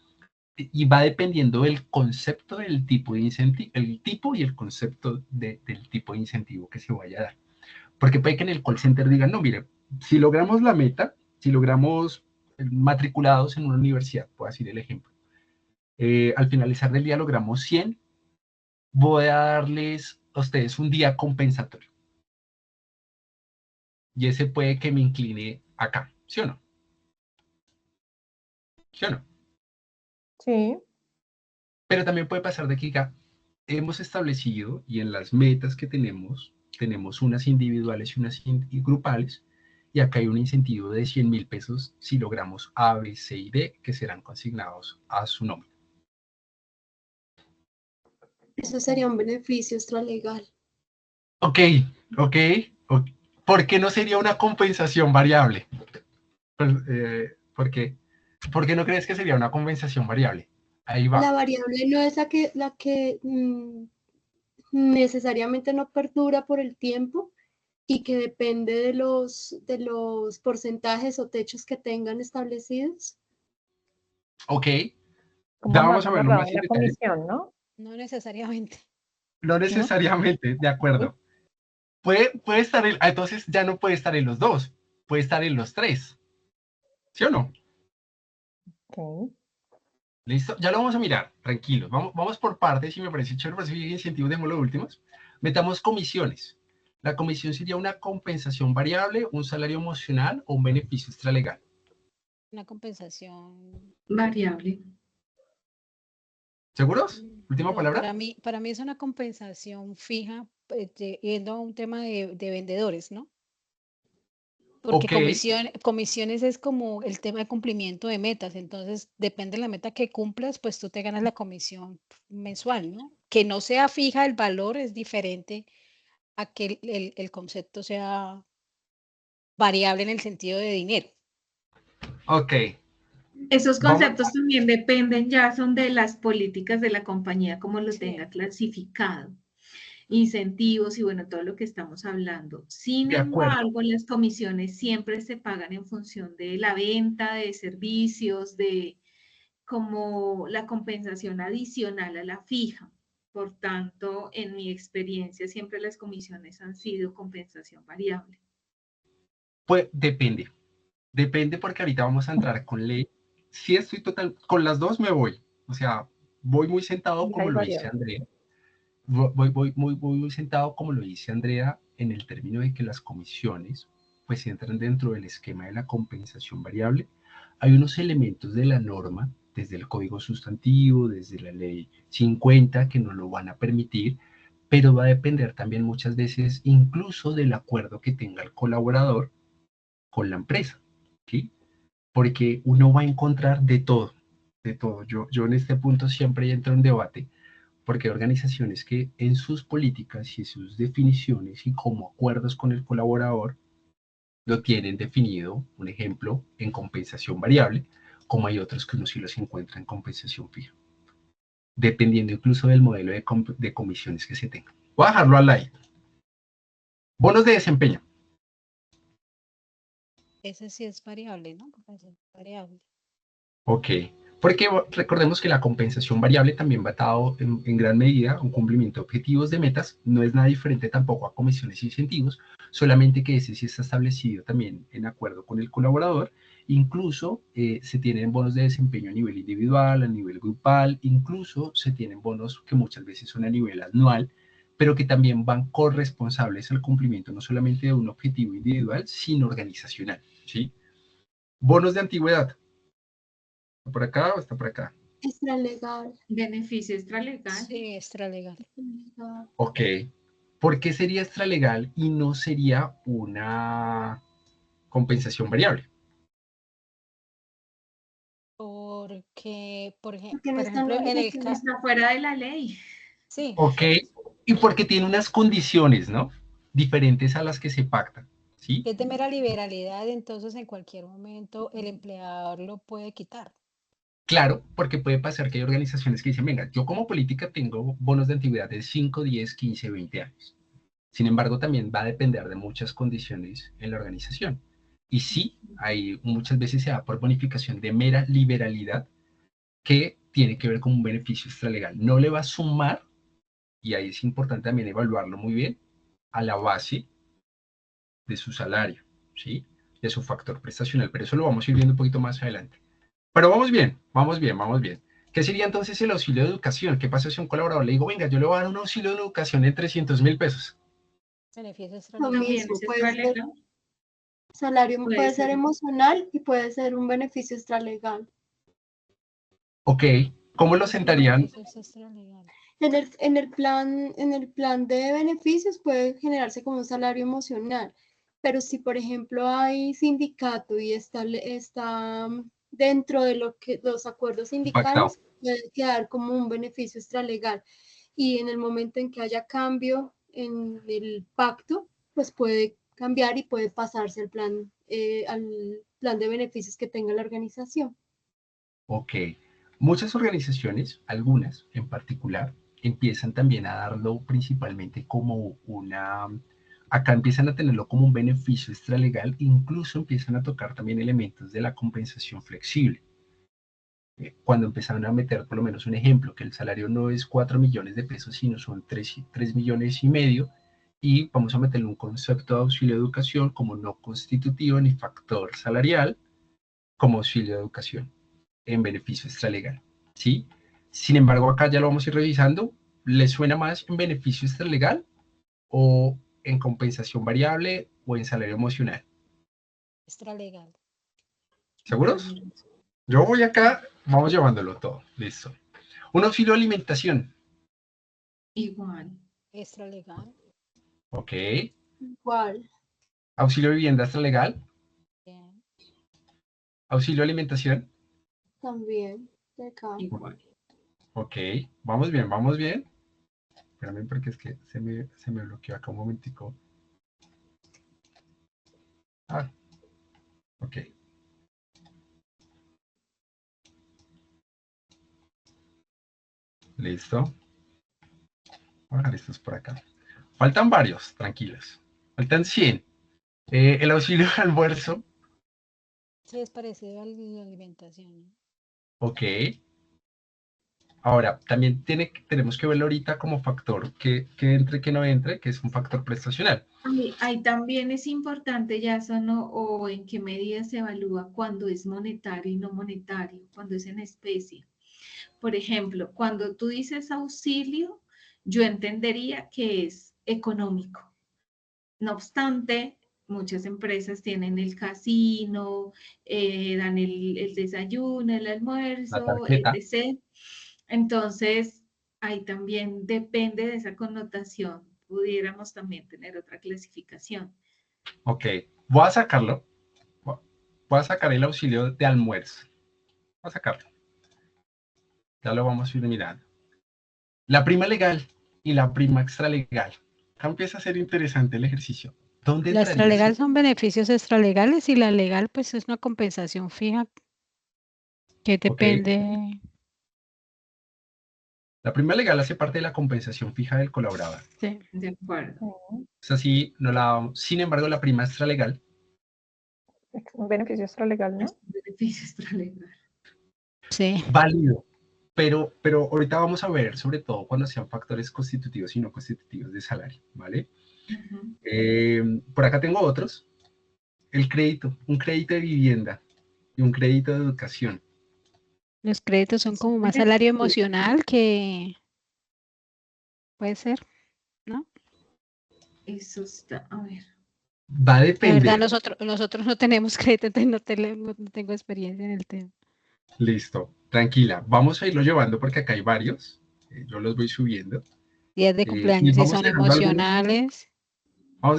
y va dependiendo del concepto del tipo de incentivo, el tipo y el concepto del tipo de incentivo que se vaya a dar. Porque puede que en el call center digan, no, mire, si logramos la meta, si logramos matriculados en una universidad, puedo decir el ejemplo, al finalizar del día logramos 100, voy a darles a ustedes un día compensatorio. Y ese puede que me incline acá, ¿sí o no? ¿Sí o no? sí, Pero también puede pasar de que acá hemos establecido y en las metas que tenemos unas individuales y unas grupales, y acá hay un incentivo de 100.000 pesos si logramos A, B, C y D, que serán consignados a su nombre. Eso sería un beneficio extralegal. Ok, ok, ok. ¿Por qué no sería una compensación variable? Pues, ¿por qué no crees que sería una compensación variable? Ahí La va. variable no es la que necesariamente no perdura por el tiempo y que depende de los porcentajes o techos que tengan establecidos. Ok, como ya vamos más a verlo amarrado más en en la detalle. comisión, ¿no? No necesariamente, No ¿No? necesariamente, de Sí, acuerdo. Puede estar entonces ya no puede estar en los dos, puede estar en los tres, ¿sí o no? ok. ¿Listo? Ya lo vamos a mirar, tranquilos. Vamos por partes y me parece chévere, por eso incentivos de los últimos. Metamos comisiones. La comisión sería una compensación variable, un salario emocional o un beneficio extralegal. una compensación. Variable. ¿Seguros? Última No, palabra. para mí es una compensación fija, yendo a un tema de vendedores, ¿no? Porque Ok, comisiones es como el tema de cumplimiento de metas, entonces depende de la meta que cumplas, pues tú te ganas la comisión mensual, ¿no? Que no sea fija el valor es diferente a que el concepto sea variable en el sentido de dinero. ok. Esos Vamos. conceptos también dependen, ya son de las políticas de la compañía, como lo tenga Sí. clasificado, incentivos y bueno, todo lo que estamos hablando. Sin De acuerdo. embargo, las comisiones siempre se pagan en función de la venta de servicios, de como la compensación adicional a la fija. Por tanto, en mi experiencia, siempre las comisiones han sido compensación variable. Pues depende. Depende porque ahorita vamos a entrar con ley. Si estoy total, con las dos me voy. O sea, voy muy sentado Y hay como lo dice variables. Andrea. Voy muy sentado como lo dice Andrea en el término de que las comisiones pues entran dentro del esquema de la compensación variable. Hay unos elementos de la norma, desde el código sustantivo, desde la ley 50, que nos lo van a permitir, pero va a depender también muchas veces incluso del acuerdo que tenga el colaborador con la empresa, ¿sí? Porque uno va a encontrar de todo, de todo. Yo en este punto siempre entro en debate porque hay organizaciones que en sus políticas y sus definiciones y como acuerdos con el colaborador lo tienen definido, un ejemplo, en compensación variable, como hay otros que uno sí los encuentra en compensación fija, dependiendo incluso del modelo de comisiones que se tenga. Voy a dejarlo al aire. Bonos de desempeño. Ese sí es variable, ¿no? Compensación variable. Ok, porque recordemos que la compensación variable también va atado en gran medida a un cumplimiento de objetivos de metas, no es nada diferente tampoco a comisiones y incentivos, solamente que ese sí está establecido también en acuerdo con el colaborador, incluso se tienen bonos de desempeño a nivel individual, a nivel grupal, incluso se tienen bonos que muchas veces son a nivel anual, pero que también van corresponsables al cumplimiento no solamente de un objetivo individual, sino organizacional, ¿sí? Bonos de antigüedad. ¿Está por acá o está por acá? Extralegal. Beneficio extralegal. Sí, extralegal. Extralegal. Ok. ¿Por qué sería extralegal y no sería una compensación variable? Porque, Porque no por están ejemplo, en el obligaciones. Está fuera de la ley. sí, Ok. Y porque tiene unas condiciones, ¿no? Diferentes a las que se pactan, ¿sí? que es de mera liberalidad, entonces en cualquier momento el empleador lo puede quitar. Claro, porque puede pasar que hay organizaciones que dicen, venga, yo como política tengo bonos de antigüedad de 5, 10, 15, 20 años. Sin embargo, también va a depender de muchas condiciones en la organización. Y sí, hay muchas veces se da por bonificación de mera liberalidad que tiene que ver con un beneficio extralegal. No le va a sumar, y ahí es importante también evaluarlo muy bien, a la base de su salario, ¿sí? De su factor prestacional, pero eso lo vamos a ir viendo un poquito más adelante. Pero vamos bien, vamos bien, vamos bien. ¿Qué sería entonces el auxilio de educación? ¿Qué pasa si a un colaborador le digo, venga, yo le voy a dar un auxilio de educación de 300.000 pesos? Beneficio Lo extralegal. También mismo, es puede ser extralegal. salario, Puede puede ser ser. emocional y puede ser un beneficio extralegal. Ok, ¿cómo lo ¿Cómo así sentarían? beneficios extralegal? En el plan de beneficios puede generarse como un salario emocional, pero si por ejemplo hay sindicato y está dentro de lo que los acuerdos Pactado. sindicales, puede quedar como un beneficio extralegal. Y en el momento en que haya cambio en el pacto, pues puede cambiar y puede pasarse al plan de beneficios que tenga la organización. Ok. Muchas organizaciones, algunas en particular, empiezan también a darlo principalmente como una... Acá empiezan a tenerlo como un beneficio extralegal, incluso empiezan a tocar también elementos de la compensación flexible. Cuando empezaron a meter por lo menos un ejemplo, que el salario no es 4 millones de pesos, sino son 3 millones y medio, y vamos a meterle un concepto de auxilio de educación como no constitutivo ni factor salarial como auxilio de educación en beneficio extralegal, ¿sí? Sin embargo, acá ya lo vamos a ir revisando. ¿Le suena más en beneficio extralegal o en compensación variable o en salario emocional? Extralegal. ¿Seguros? Yo voy acá, vamos llevándolo todo, listo. Un auxilio de alimentación, Igual. Extralegal. ok. Igual, Auxilio de vivienda extralegal, Bien. auxilio de alimentación, también, de acá. Igual. ok. Vamos bien, vamos bien. Espérame porque es que se me bloqueó acá un momentico. Ah, ok. Listo. Voy a dejar estos por acá. Faltan varios, tranquilos. Faltan 100. El auxilio de almuerzo, Sí, es parecido a la alimentación, ¿no? ok. Ahora, también tenemos que verlo ahorita como factor que entre, que no entre, que es un factor prestacional. Ahí también es importante, ya o en qué medida se evalúa cuando es monetario y no monetario, cuando es en especie. Por ejemplo, cuando tú dices auxilio, yo entendería que es económico. No obstante, muchas empresas tienen el casino, dan el desayuno, el La almuerzo, tarjeta, etc. Entonces, ahí también depende de esa connotación. Pudiéramos también tener otra clasificación. ok. Voy a sacarlo. Voy a sacar el auxilio de almuerzo. Voy a sacarlo. Ya lo vamos a ir mirando. La prima legal y la prima extralegal. Acá empieza a ser interesante el ejercicio. ¿Dónde La entraría eso? extralegal son beneficios extralegales y la legal pues es una compensación fija que Ok. depende. La prima legal hace parte de la compensación fija del colaborador. Sí. De acuerdo. Es así, no la damos. Sin embargo, la prima extralegal Es un beneficio extralegal, ¿no? Es un beneficio extralegal. Sí. Válido. Pero ahorita vamos a ver, sobre todo cuando sean factores constitutivos y no constitutivos de salario, ¿vale? Por acá tengo otros. El crédito, un crédito de vivienda y un crédito de educación. Los créditos son como más salario emocional que puede ser, ¿no? Eso está, a ver. Va a La verdad, depender. nosotros no tenemos crédito, entonces no tengo experiencia en el tema. Listo, tranquila. Vamos a irlo llevando porque acá hay varios. Yo los voy subiendo. Días de Y cumpleaños sí vamos son dejando algunos. emocionales. Vamos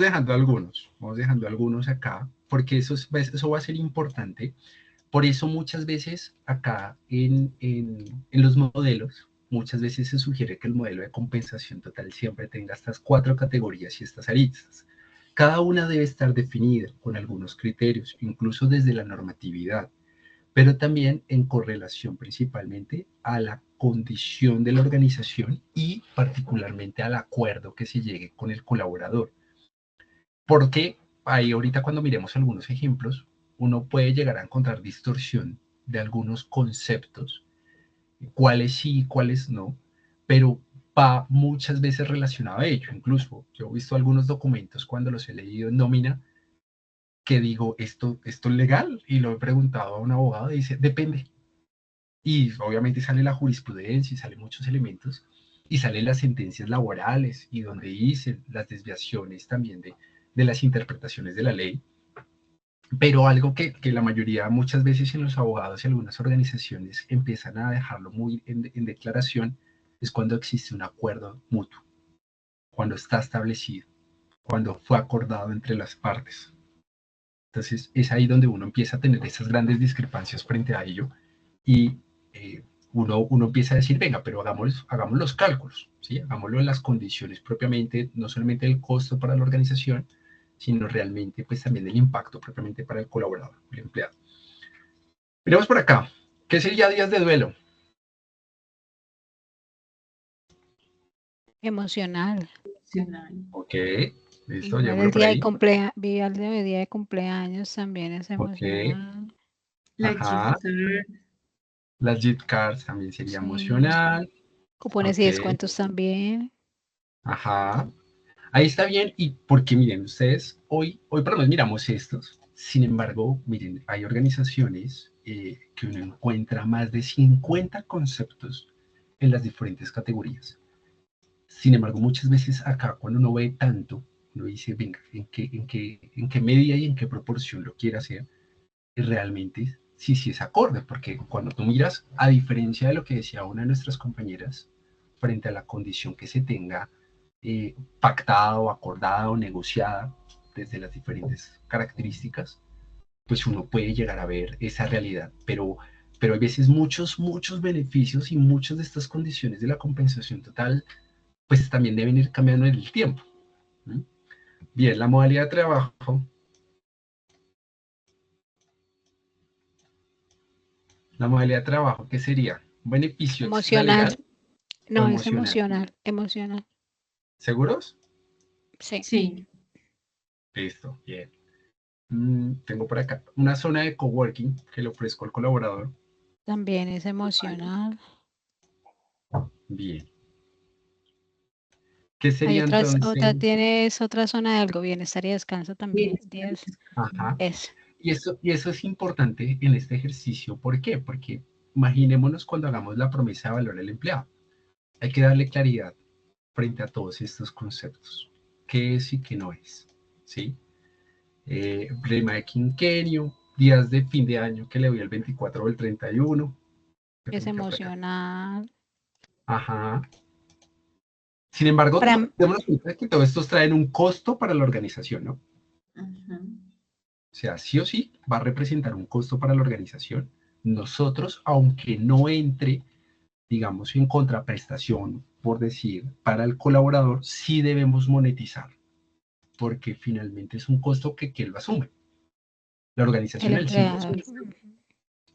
dejando algunos acá, porque eso va a ser importante. Por eso muchas veces acá en los modelos, muchas veces se sugiere que el modelo de compensación total siempre tenga estas 4 categorías y estas aristas. Cada una debe estar definida con algunos criterios, incluso desde la normatividad, pero también en correlación principalmente a la condición de la organización y particularmente al acuerdo que se llegue con el colaborador. Porque ahí ahorita cuando miremos algunos ejemplos, uno puede llegar a encontrar distorsión de algunos conceptos, cuáles sí y cuáles no, pero va muchas veces relacionado a ello. Incluso yo he visto algunos documentos cuando los he leído en nómina que digo, ¿esto es legal? Y lo he preguntado a un abogado y dice, depende. Y obviamente sale la jurisprudencia y salen muchos elementos y salen las sentencias laborales y donde dicen las desviaciones también de las interpretaciones de la ley. Pero algo que la mayoría, muchas veces en los abogados y algunas organizaciones empiezan a dejarlo muy en declaración, es cuando existe un acuerdo mutuo, cuando está establecido, cuando fue acordado entre las partes. Entonces es ahí donde uno empieza a tener esas grandes discrepancias frente a ello y uno empieza a decir, venga, pero hagamos los cálculos, ¿sí? Hagámoslo en las condiciones propiamente, no solamente el costo para la organización, sino realmente pues también el impacto propiamente para el colaborador, el empleado. Miremos por acá, ¿qué sería días de duelo? Emocional. Ok, listo, Igual llevémoslo por ahí. el día de cumpleaños también es emocional. La Ajá. gift card. Las gift cards también sería Sí. emocional. Cupones Ok. y descuentos también. Ajá. Ahí está bien, y porque miren, ustedes hoy por lo menos miramos estos, sin embargo, miren, hay organizaciones que uno encuentra más de 50 conceptos en las diferentes categorías. Sin embargo, muchas veces acá cuando uno ve tanto, uno dice, venga, ¿en qué medida y en qué proporción lo quiere hacer? Y realmente sí es acorde, porque cuando tú miras, a diferencia de lo que decía una de nuestras compañeras, frente a la condición que se tenga pactada o acordada o negociada desde las diferentes características, pues uno puede llegar a ver esa realidad, pero hay veces muchos beneficios y muchas de estas condiciones de la compensación total, pues también deben ir cambiando en el tiempo. ¿Sí? Bien, la modalidad de trabajo. La modalidad de trabajo, ¿qué sería? ¿Un beneficio Emocional. extralegal o No, es emocional? emocional. ¿Seguros? Sí. Sí. Listo, bien. Tengo por acá una zona de coworking que le ofrezco al colaborador. También es emocional. Bien. ¿Qué Hay sería entonces? tienes otra zona del bienestar y descanso también. Ajá. Es. Y eso es importante en este ejercicio. ¿Por qué? Porque imaginémonos cuando hagamos la promesa de valor al empleado. Hay que darle claridad frente a todos estos conceptos. ¿Qué es y qué no es? ¿Sí? Prima de quinquenio, días de fin de año que le doy el 24 o el 31. Es emocional. Ajá. Sin embargo, démonos cuenta que todo esto trae un costo para la organización, ¿no? Ajá. O sea, sí o sí va a representar un costo para la organización. Nosotros, aunque no entre, digamos, en contraprestación, por decir, para el colaborador, sí debemos monetizar, porque finalmente es un costo que él lo asume. La organización El el 100%. empleado.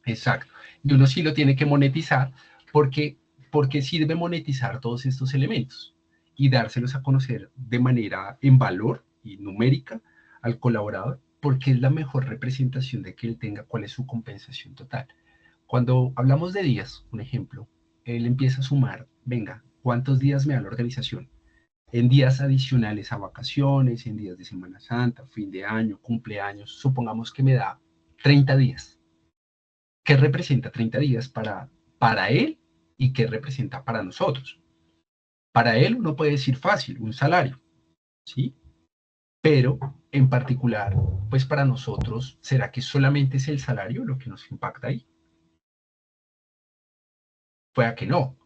Exacto. Y uno sí lo tiene que monetizar porque sirve monetizar todos estos elementos y dárselos a conocer de manera en valor y numérica al colaborador, porque es la mejor representación de que él tenga cuál es su compensación total. Cuando hablamos de días, un ejemplo, él empieza a sumar, venga, ¿cuántos días me da la organización? En días adicionales a vacaciones, en días de Semana Santa, fin de año, cumpleaños, supongamos que me da 30 días. ¿Qué representa 30 días para él y qué representa para nosotros? Para él uno puede decir fácil, un salario, ¿sí? Pero en particular, pues para nosotros, ¿será que solamente es el salario lo que nos impacta ahí? Pueda que no,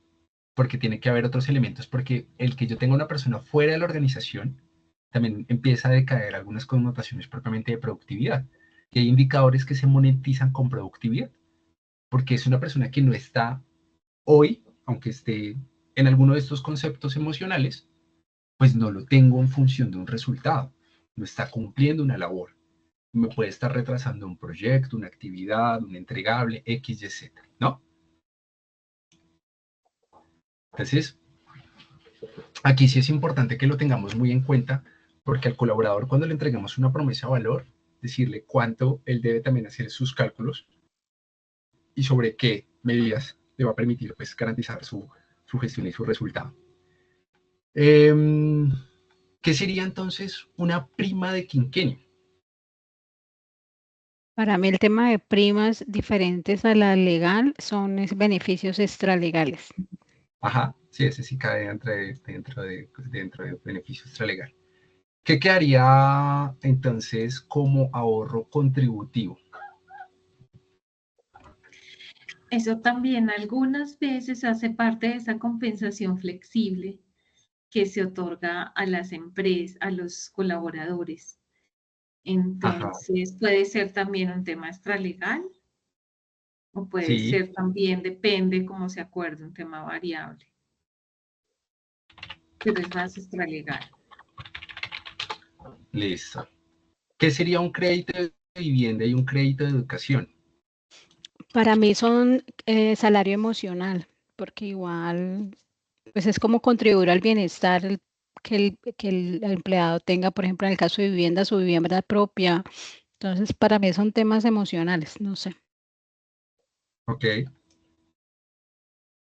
porque tiene que haber otros elementos, porque el que yo tenga una persona fuera de la organización también empieza a decaer algunas connotaciones propiamente de productividad. Y hay indicadores que se monetizan con productividad, porque es una persona que no está hoy, aunque esté en alguno de estos conceptos emocionales, pues no lo tengo en función de un resultado, no está cumpliendo una labor. Me puede estar retrasando un proyecto, una actividad, un entregable, X, Y, Z, ¿no? Entonces, aquí sí es importante que lo tengamos muy en cuenta, porque al colaborador cuando le entregamos una promesa de valor, decirle cuánto él debe también hacer sus cálculos y sobre qué medidas le va a permitir pues, garantizar su gestión y su resultado. ¿Qué sería entonces una prima de quinquenio? Para mí el tema de primas diferentes a la legal son beneficios extralegales. Ajá, sí, ese sí cae dentro de beneficio extralegal. ¿Qué quedaría entonces como ahorro contributivo? Eso también algunas veces hace parte de esa compensación flexible que se otorga a las empresas, a los colaboradores. Ajá, Entonces, puede ser también un tema extralegal o puede sí, ser también, depende cómo se acuerde, un tema variable, pero es más extralegal. listo. ¿Qué sería un crédito de vivienda y un crédito de educación? Para mí son salario emocional, porque igual pues es como contribuir al bienestar que el empleado tenga, por ejemplo, en el caso de vivienda, su vivienda propia. Entonces, para mí son temas emocionales, no sé. Ok.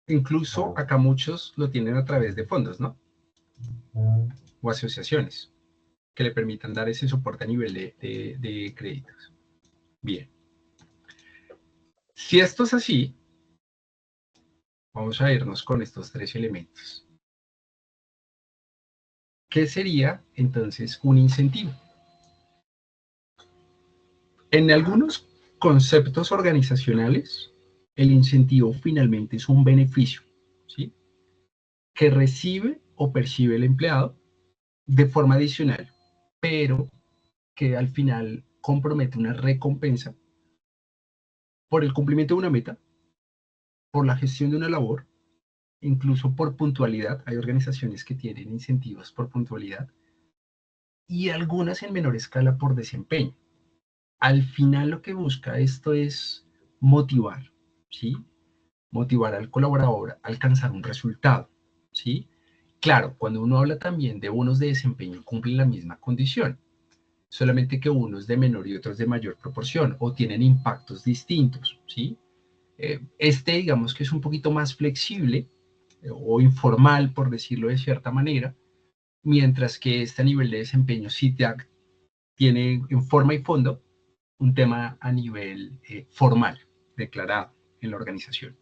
Incluso acá muchos lo tienen a través de fondos, ¿no? O asociaciones que le permitan dar ese soporte a nivel de créditos. Bien. Si esto es así, vamos a irnos con estos tres elementos. ¿Qué sería entonces un incentivo? En algunos conceptos organizacionales, el incentivo finalmente es un beneficio, ¿sí? Que recibe o percibe el empleado de forma adicional, pero que al final compromete una recompensa por el cumplimiento de una meta, por la gestión de una labor, incluso por puntualidad. Hay organizaciones que tienen incentivos por puntualidad y algunas en menor escala por desempeño. Al final lo que busca esto es motivar, ¿sí? Motivar al colaborador a alcanzar un resultado, ¿sí? Claro, cuando uno habla también de bonos de desempeño, cumplen la misma condición, solamente que unos de menor y otros de mayor proporción o tienen impactos distintos, ¿sí? Digamos que es un poquito más flexible o informal, por decirlo de cierta manera, mientras que este nivel de desempeño sí tiene en forma y fondo un tema a nivel formal, declarado en la organización.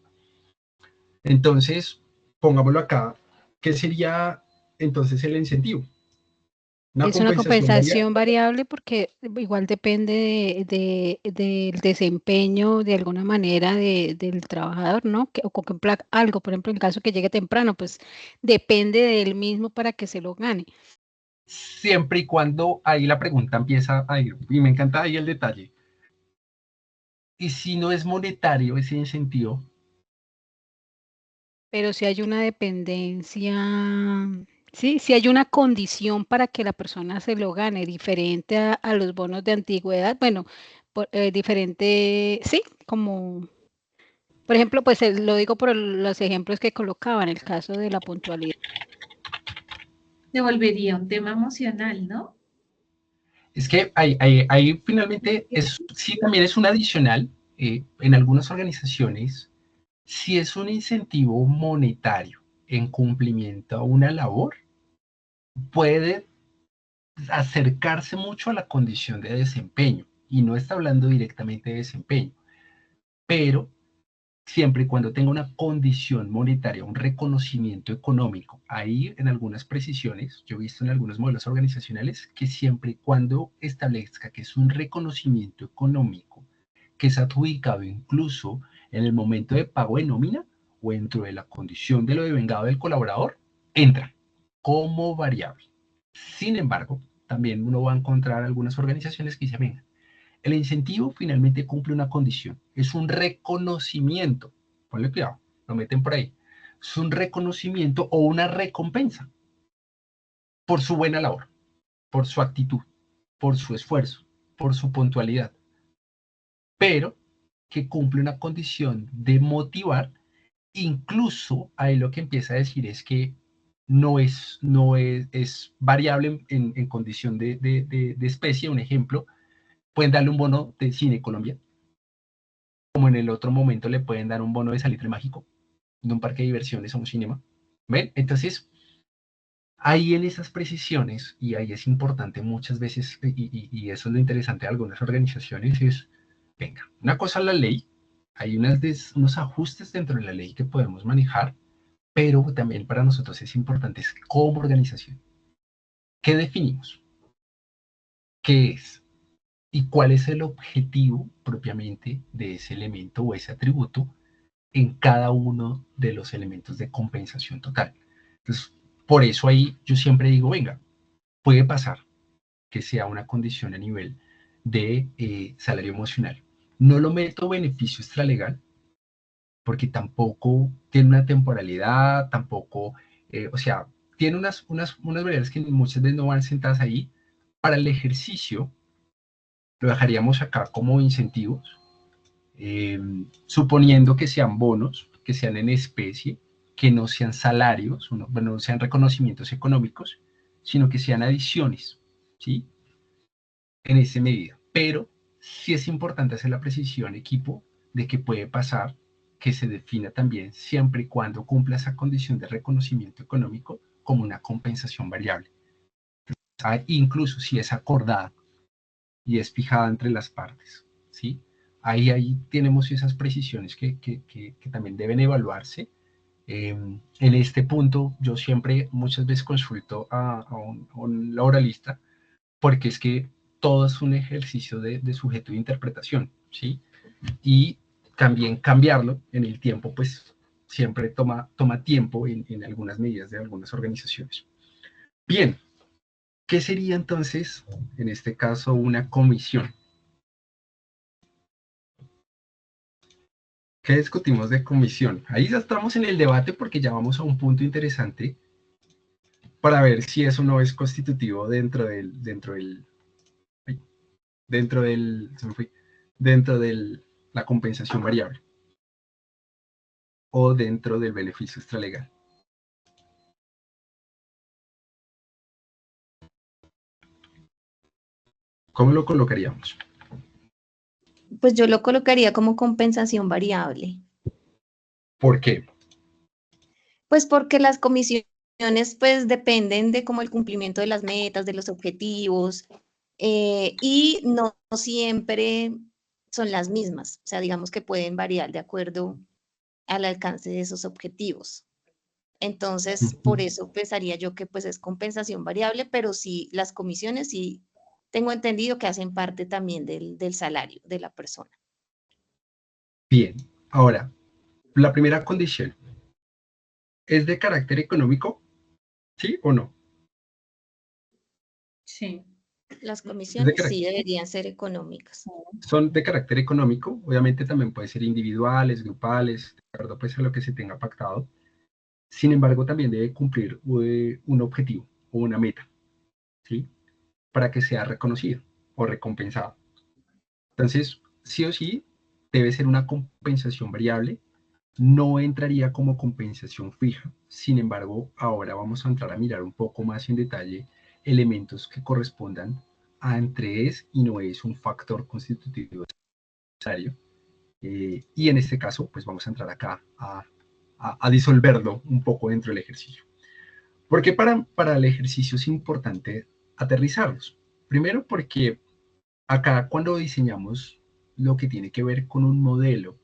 Entonces, pongámoslo acá, ¿qué sería entonces el incentivo? Una Es una compensación variable. compensación variable porque igual depende del desempeño de alguna manera del trabajador, ¿no? O contemplar algo, por ejemplo, en caso que llegue temprano, pues depende de él mismo para que se lo gane. Siempre y cuando ahí la pregunta empieza a ir, y me encanta ahí el detalle. Y si no es monetario ese incentivo, Pero si hay una dependencia, sí, si hay una condición para que la persona se lo gane, diferente a los bonos de antigüedad, bueno, diferente, sí, como, por ejemplo, pues lo digo por los ejemplos que colocaba en el caso de la puntualidad. Se volvería un tema emocional, ¿no? es que ahí finalmente sí también es un adicional, en algunas organizaciones, si es un incentivo monetario en cumplimiento a una labor, puede acercarse mucho a la condición de desempeño. Y no está hablando directamente de desempeño, pero siempre y cuando tenga una condición monetaria, un reconocimiento económico. Ahí en algunas precisiones, yo he visto en algunos modelos organizacionales que siempre y cuando establezca que es un reconocimiento económico que es adjudicado incluso en el momento de pago de nómina o dentro de la condición de lo devengado del colaborador, entra como variable. Sin embargo, también uno va a encontrar algunas organizaciones que dicen, venga, el incentivo finalmente cumple una condición, es un reconocimiento, ponle cuidado, lo meten por ahí, es un reconocimiento o una recompensa por su buena labor, por su actitud, por su esfuerzo, por su puntualidad, pero que cumple una condición de motivar. Incluso ahí lo que empieza a decir es que es variable en condición de especie. Un ejemplo, pueden darle un bono de Cine Colombia, como en el otro momento le pueden dar un bono de salitre mágico, de un parque de diversiones o un cinema. ¿Ven? Entonces, ahí en esas precisiones, y ahí es importante muchas veces, y eso es lo interesante de algunas organizaciones, es, venga, una cosa es la ley, hay unos ajustes dentro de la ley que podemos manejar, pero también para nosotros es importante es como organización. ¿Qué definimos? ¿Qué es? ¿Y cuál es el objetivo propiamente de ese elemento o ese atributo en cada uno de los elementos de compensación total? Entonces, por eso ahí yo siempre digo, venga, puede pasar que sea una condición a nivel de salario emocional. No lo meto beneficio extralegal, porque tampoco tiene una temporalidad, tampoco, o sea, tiene unas variables que muchas veces no van sentadas ahí. Para el ejercicio, lo dejaríamos acá como incentivos, suponiendo que sean bonos, que sean en especie, que no sean salarios, bueno, no sean reconocimientos económicos, sino que sean adiciones, ¿sí? En esa medida. Pero sí es importante hacer la precisión, equipo, de que puede pasar que se defina también siempre y cuando cumpla esa condición de reconocimiento económico como una compensación variable. Incluso si es acordada y es fijada entre las partes, ¿sí? Ahí tenemos esas precisiones que también deben evaluarse. En este punto yo siempre muchas veces consulto a un laboralista porque es que todo es un ejercicio de sujeto de interpretación, ¿sí? Y también cambiarlo en el tiempo, pues siempre toma tiempo en algunas medidas de algunas organizaciones. Bien, ¿qué sería entonces, en este caso, una comisión? ¿Qué discutimos de comisión? Ahí ya estamos en el debate porque ya vamos a un punto interesante para ver si eso no es constitutivo dentro de la compensación variable o dentro del beneficio extralegal. ¿Cómo lo colocaríamos? Pues yo lo colocaría como compensación variable. ¿Por qué? Pues porque las comisiones pues dependen de como el cumplimiento de las metas, de los objetivos, y no siempre son las mismas. O sea, digamos que pueden variar de acuerdo al alcance de esos objetivos. Entonces, por eso pensaría yo que pues es compensación variable, pero sí, las comisiones sí tengo entendido que hacen parte también del salario de la persona. Bien, ahora, la primera condición, ¿es de carácter económico? ¿Sí o no? Sí. Las Es de comisiones sí carácter, deberían ser económicas. son de carácter económico, obviamente también puede ser individuales, grupales, de acuerdo pues a lo que se tenga pactado. Sin embargo, también debe cumplir un objetivo o una meta, ¿sí? Para que sea reconocido o recompensado. Entonces, sí o sí, debe ser una compensación variable, no entraría como compensación fija. Sin embargo, ahora vamos a entrar a mirar un poco más en detalle elementos que correspondan a entre es y no es un factor constitutivo necesario Y en este caso, pues vamos a entrar acá a disolverlo un poco dentro del ejercicio. Porque para el ejercicio es importante aterrizarlos. Primero porque acá cuando diseñamos lo que tiene que ver con un modelo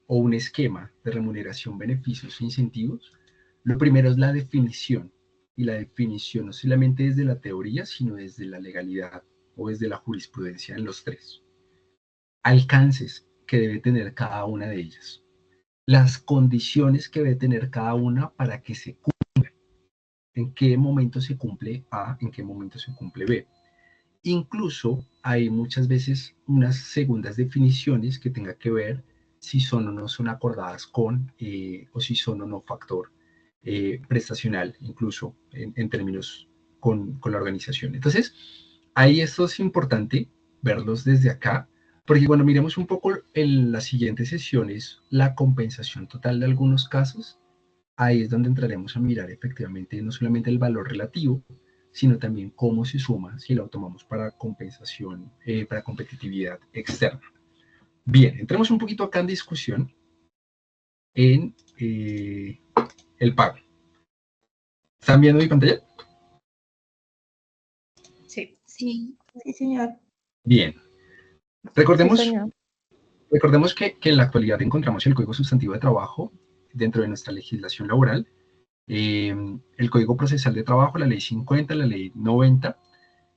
o un esquema de remuneración, beneficios e incentivos, lo primero es la definición. Y la definición no solamente desde la teoría, sino desde la legalidad o desde la jurisprudencia en los tres. Alcances que debe tener cada una de ellas. Las condiciones que debe tener cada una para que se cumpla. En qué momento se cumple A, en qué momento se cumple B. Incluso hay muchas veces unas segundas definiciones que tenga que ver si son o no son acordadas con, o si son o no factor prestacional, incluso en términos con la organización. Entonces, ahí esto es importante verlos desde acá, porque cuando miremos un poco en las siguientes sesiones, la compensación total de algunos casos, ahí es donde entraremos a mirar efectivamente no solamente el valor relativo, sino también cómo se suma si lo tomamos para compensación, para competitividad externa. Bien, entremos un poquito acá en discusión en el pago. ¿Están viendo mi pantalla? Sí. Sí, sí, señor. Bien. Recordemos, Sí, señor. recordemos que en la actualidad encontramos el Código Sustantivo de Trabajo dentro de nuestra legislación laboral, el Código Procesal de Trabajo, la Ley 50, la Ley 90,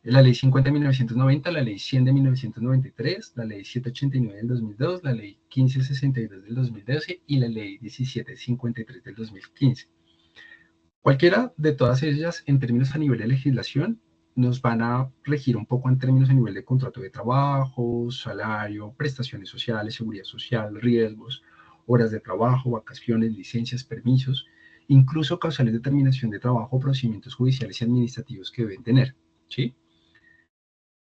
la Ley 50 de 1990, la Ley 100 de 1993, la Ley 789 del 2002, la Ley 1562 del 2012 y la Ley 1753 del 2015. Cualquiera de todas ellas, en términos a nivel de legislación, nos van a regir un poco en términos a nivel de contrato de trabajo, salario, prestaciones sociales, seguridad social, riesgos, horas de trabajo, vacaciones, licencias, permisos, incluso causales de terminación de trabajo, procedimientos judiciales y administrativos que deben tener, ¿sí?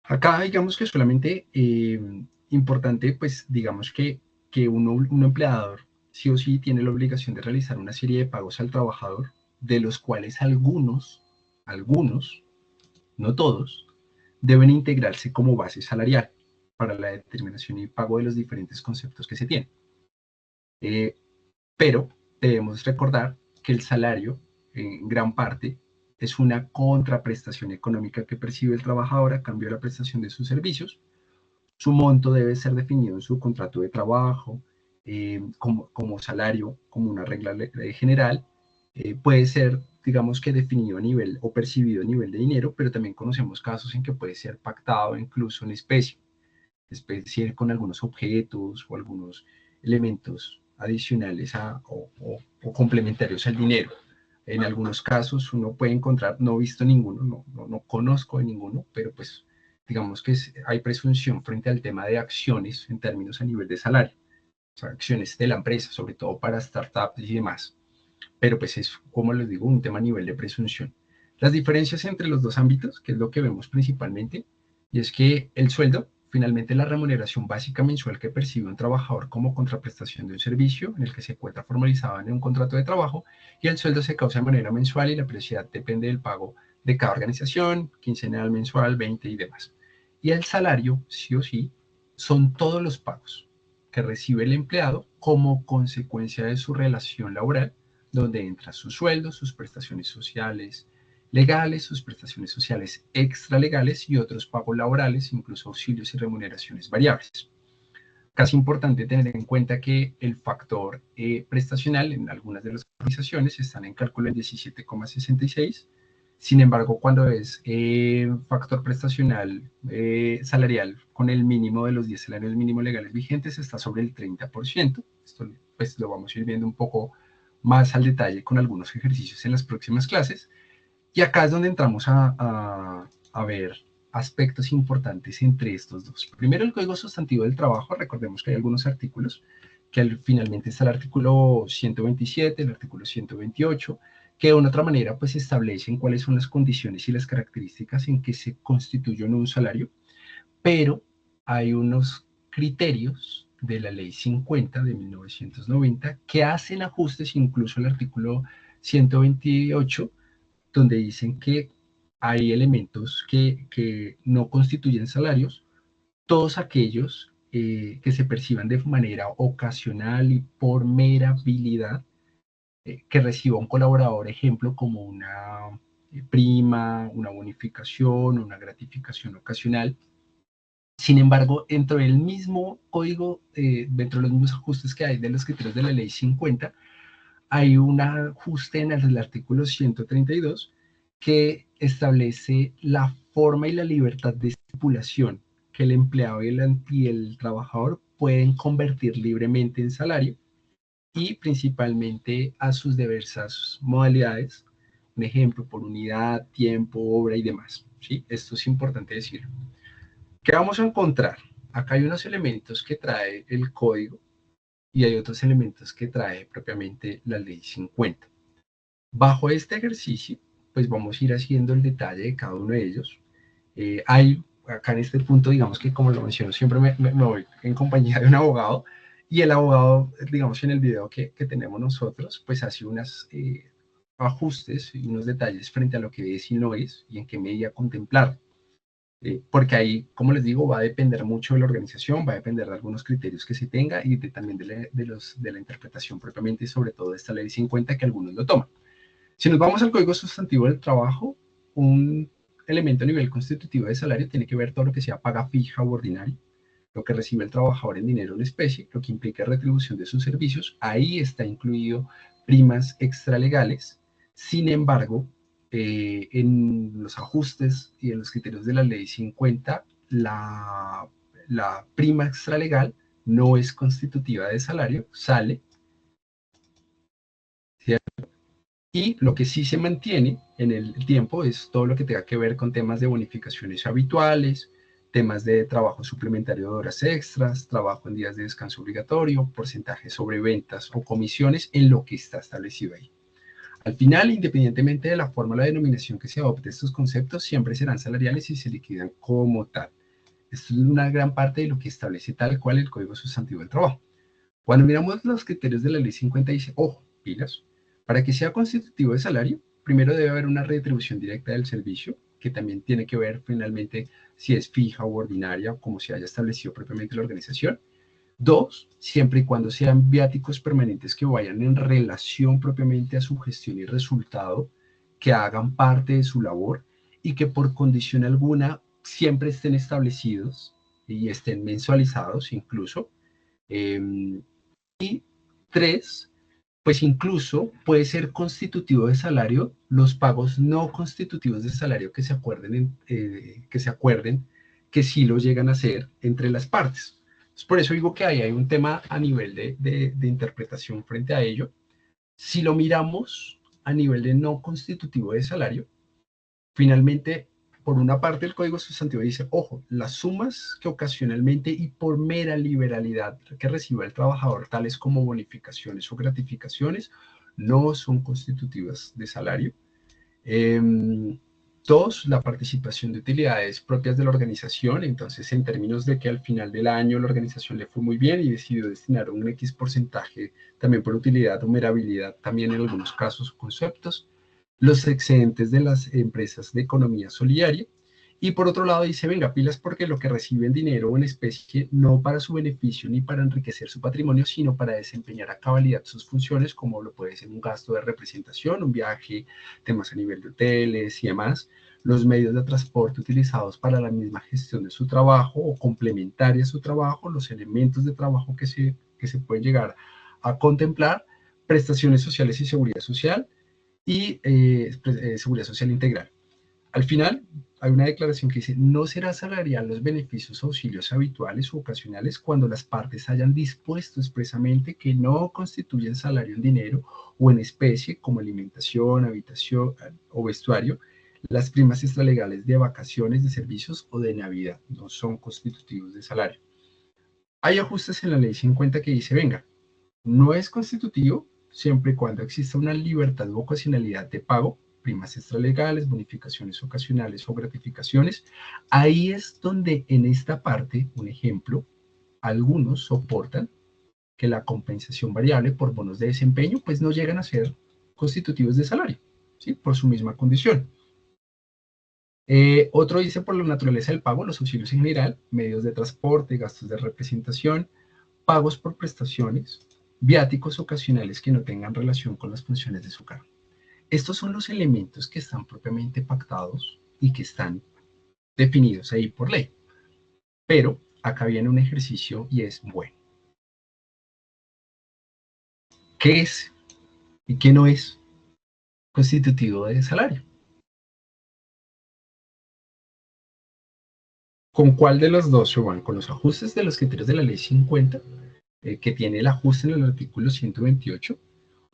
Acá digamos que solamente importante, pues digamos que un empleador sí o sí tiene la obligación de realizar una serie de pagos al trabajador, de los cuales algunos, no todos, deben integrarse como base salarial para la determinación y pago de los diferentes conceptos que se tienen. Pero debemos recordar que el salario, en gran parte, es una contraprestación económica que percibe el trabajador a cambio de la prestación de sus servicios. Su monto debe ser definido en su contrato de trabajo, como salario, como una regla general. Puede ser, digamos que definido a nivel o percibido a nivel de dinero, pero también conocemos casos en que puede ser pactado incluso en especie con algunos objetos o algunos elementos adicionales o complementarios al dinero. En algunos casos uno puede encontrar, no he visto ninguno, no conozco de ninguno, pero pues digamos que hay presunción frente al tema de acciones en términos a nivel de salario, o sea, acciones de la empresa, sobre todo para startups y demás. Pero pues es, como les digo, un tema a nivel de presunción. Las diferencias entre los dos ámbitos, que es lo que vemos principalmente, y es que el sueldo, finalmente la remuneración básica mensual que percibe un trabajador como contraprestación de un servicio en el que se encuentra formalizado en un contrato de trabajo, y el sueldo se causa de manera mensual y la periodicidad depende del pago de cada organización, quincenal, mensual, 20 y demás. Y el salario, sí o sí, son todos los pagos que recibe el empleado como consecuencia de su relación laboral, donde entra su sueldo, sus prestaciones sociales legales, sus prestaciones sociales extralegales y otros pagos laborales, incluso auxilios y remuneraciones variables. Casi importante tener en cuenta que el factor prestacional en algunas de las organizaciones están en cálculo en 17,66. Sin embargo, cuando es factor prestacional salarial con el mínimo de los 10 salarios mínimos legales vigentes, está sobre el 30%. Esto pues lo vamos a ir viendo un poco más al detalle con algunos ejercicios en las próximas clases. Y acá es donde entramos a ver aspectos importantes entre estos dos. Primero, el Código Sustantivo del Trabajo. Recordemos que hay algunos artículos, que finalmente está el artículo 127, el artículo 128, que de una otra manera pues establecen cuáles son las condiciones y las características en que se constituye un salario, pero hay unos criterios de la Ley 50 de 1990 que hacen ajustes incluso al artículo 128, donde dicen que hay elementos que no constituyen salarios, todos aquellos que se perciban de manera ocasional y por mera habilidad, que reciba un colaborador, ejemplo, como una prima, una bonificación, una gratificación ocasional. Sin embargo, dentro del mismo código, dentro de los mismos ajustes que hay de los criterios de la ley 50, hay un ajuste en el artículo 132 que establece la forma y la libertad de estipulación que el empleado y el trabajador pueden convertir libremente en salario y principalmente a sus diversas modalidades, un ejemplo por unidad, tiempo, obra y demás. ¿Sí? Esto es importante decirlo. ¿Qué vamos a encontrar? Acá hay unos elementos que trae el código y hay otros elementos que trae propiamente la ley 50. Bajo este ejercicio, pues vamos a ir haciendo el detalle de cada uno de ellos. Hay acá en este punto, digamos que como lo menciono, siempre me voy en compañía de un abogado, y el abogado, digamos, en el video que tenemos nosotros, pues hace unos ajustes y unos detalles frente a lo que es y no es, y en qué medida contemplar. Porque ahí, como les digo, va a depender mucho de la organización, va a depender de algunos criterios que se tenga y también de la interpretación propiamente, y sobre todo de esta ley 50 que algunos lo toman. Si nos vamos al Código Sustantivo del Trabajo, un elemento a nivel constitutivo de salario tiene que ver todo lo que sea paga fija u ordinaria, lo que recibe el trabajador en dinero o en especie, lo que implica retribución de sus servicios. Ahí está incluido primas extralegales. Sin embargo, en los ajustes y en los criterios de la ley 50, la prima extralegal no es constitutiva de salario, sale, ¿cierto? Y lo que sí se mantiene en el tiempo es todo lo que tenga que ver con temas de bonificaciones habituales, temas de trabajo suplementario de horas extras, trabajo en días de descanso obligatorio, porcentaje sobre ventas o comisiones en lo que está establecido ahí. Al final, independientemente de la forma o la denominación que se adopte, estos conceptos siempre serán salariales y se liquidan como tal. Esto es una gran parte de lo que establece tal cual el Código Sustantivo del Trabajo. Cuando miramos los criterios de la ley 50, dice, ojo, pilas, para que sea constitutivo de salario, primero debe haber una retribución directa del servicio, que también tiene que ver finalmente si es fija o ordinaria, como se haya establecido propiamente la organización. Dos, siempre y cuando sean viáticos permanentes que vayan en relación propiamente a su gestión y resultado, que hagan parte de su labor y que por condición alguna siempre estén establecidos y estén mensualizados incluso. Y tres, pues incluso puede ser constitutivo de salario los pagos no constitutivos de salario que se acuerden que sí lo llegan a hacer entre las partes. Entonces, por eso digo que ahí hay un tema a nivel de interpretación frente a ello. Si lo miramos a nivel de no constitutivo de salario, finalmente, por una parte, el Código Sustantivo dice, ojo, las sumas que ocasionalmente y por mera liberalidad que reciba el trabajador, tales como bonificaciones o gratificaciones, no son constitutivas de salario. Dos, la participación de utilidades propias de la organización. Entonces, en términos de que al final del año la organización le fue muy bien y decidió destinar un X porcentaje también por utilidad o merabilidad, también en algunos casos conceptos. Los excedentes de las empresas de economía solidaria. Y por otro lado dice, venga, pilas porque lo que reciben dinero o en especie no para su beneficio ni para enriquecer su patrimonio, sino para desempeñar a cabalidad sus funciones, como lo puede ser un gasto de representación, un viaje, temas a nivel de hoteles y demás, los medios de transporte utilizados para la misma gestión de su trabajo o complementaria a su trabajo, los elementos de trabajo que se pueden llegar a contemplar, prestaciones sociales y seguridad social, y seguridad social integral. Al final, hay una declaración que dice, no será salarial los beneficios o auxilios habituales u ocasionales cuando las partes hayan dispuesto expresamente que no constituyen salario en dinero o en especie, como alimentación, habitación o vestuario. Las primas extralegales de vacaciones, de servicios o de Navidad no son constitutivos de salario. Hay ajustes en la ley 50 que dice, venga, no es constitutivo siempre y cuando exista una libertad u ocasionalidad de pago, primas extralegales, bonificaciones ocasionales o gratificaciones. Ahí es donde en esta parte, un ejemplo, algunos soportan que la compensación variable por bonos de desempeño pues no llegan a ser constitutivos de salario, ¿sí? Por su misma condición. Otro dice por la naturaleza del pago, los subsidios en general, medios de transporte, gastos de representación, pagos por prestaciones, viáticos ocasionales que no tengan relación con las funciones de su cargo. Estos son los elementos que están propiamente pactados y que están definidos ahí por ley. Pero acá viene un ejercicio y es, bueno, ¿qué es y qué no es constitutivo de salario? ¿Con cuál de los dos se van? ¿Con los ajustes de los criterios de la ley 50, que tiene el ajuste en el artículo 128,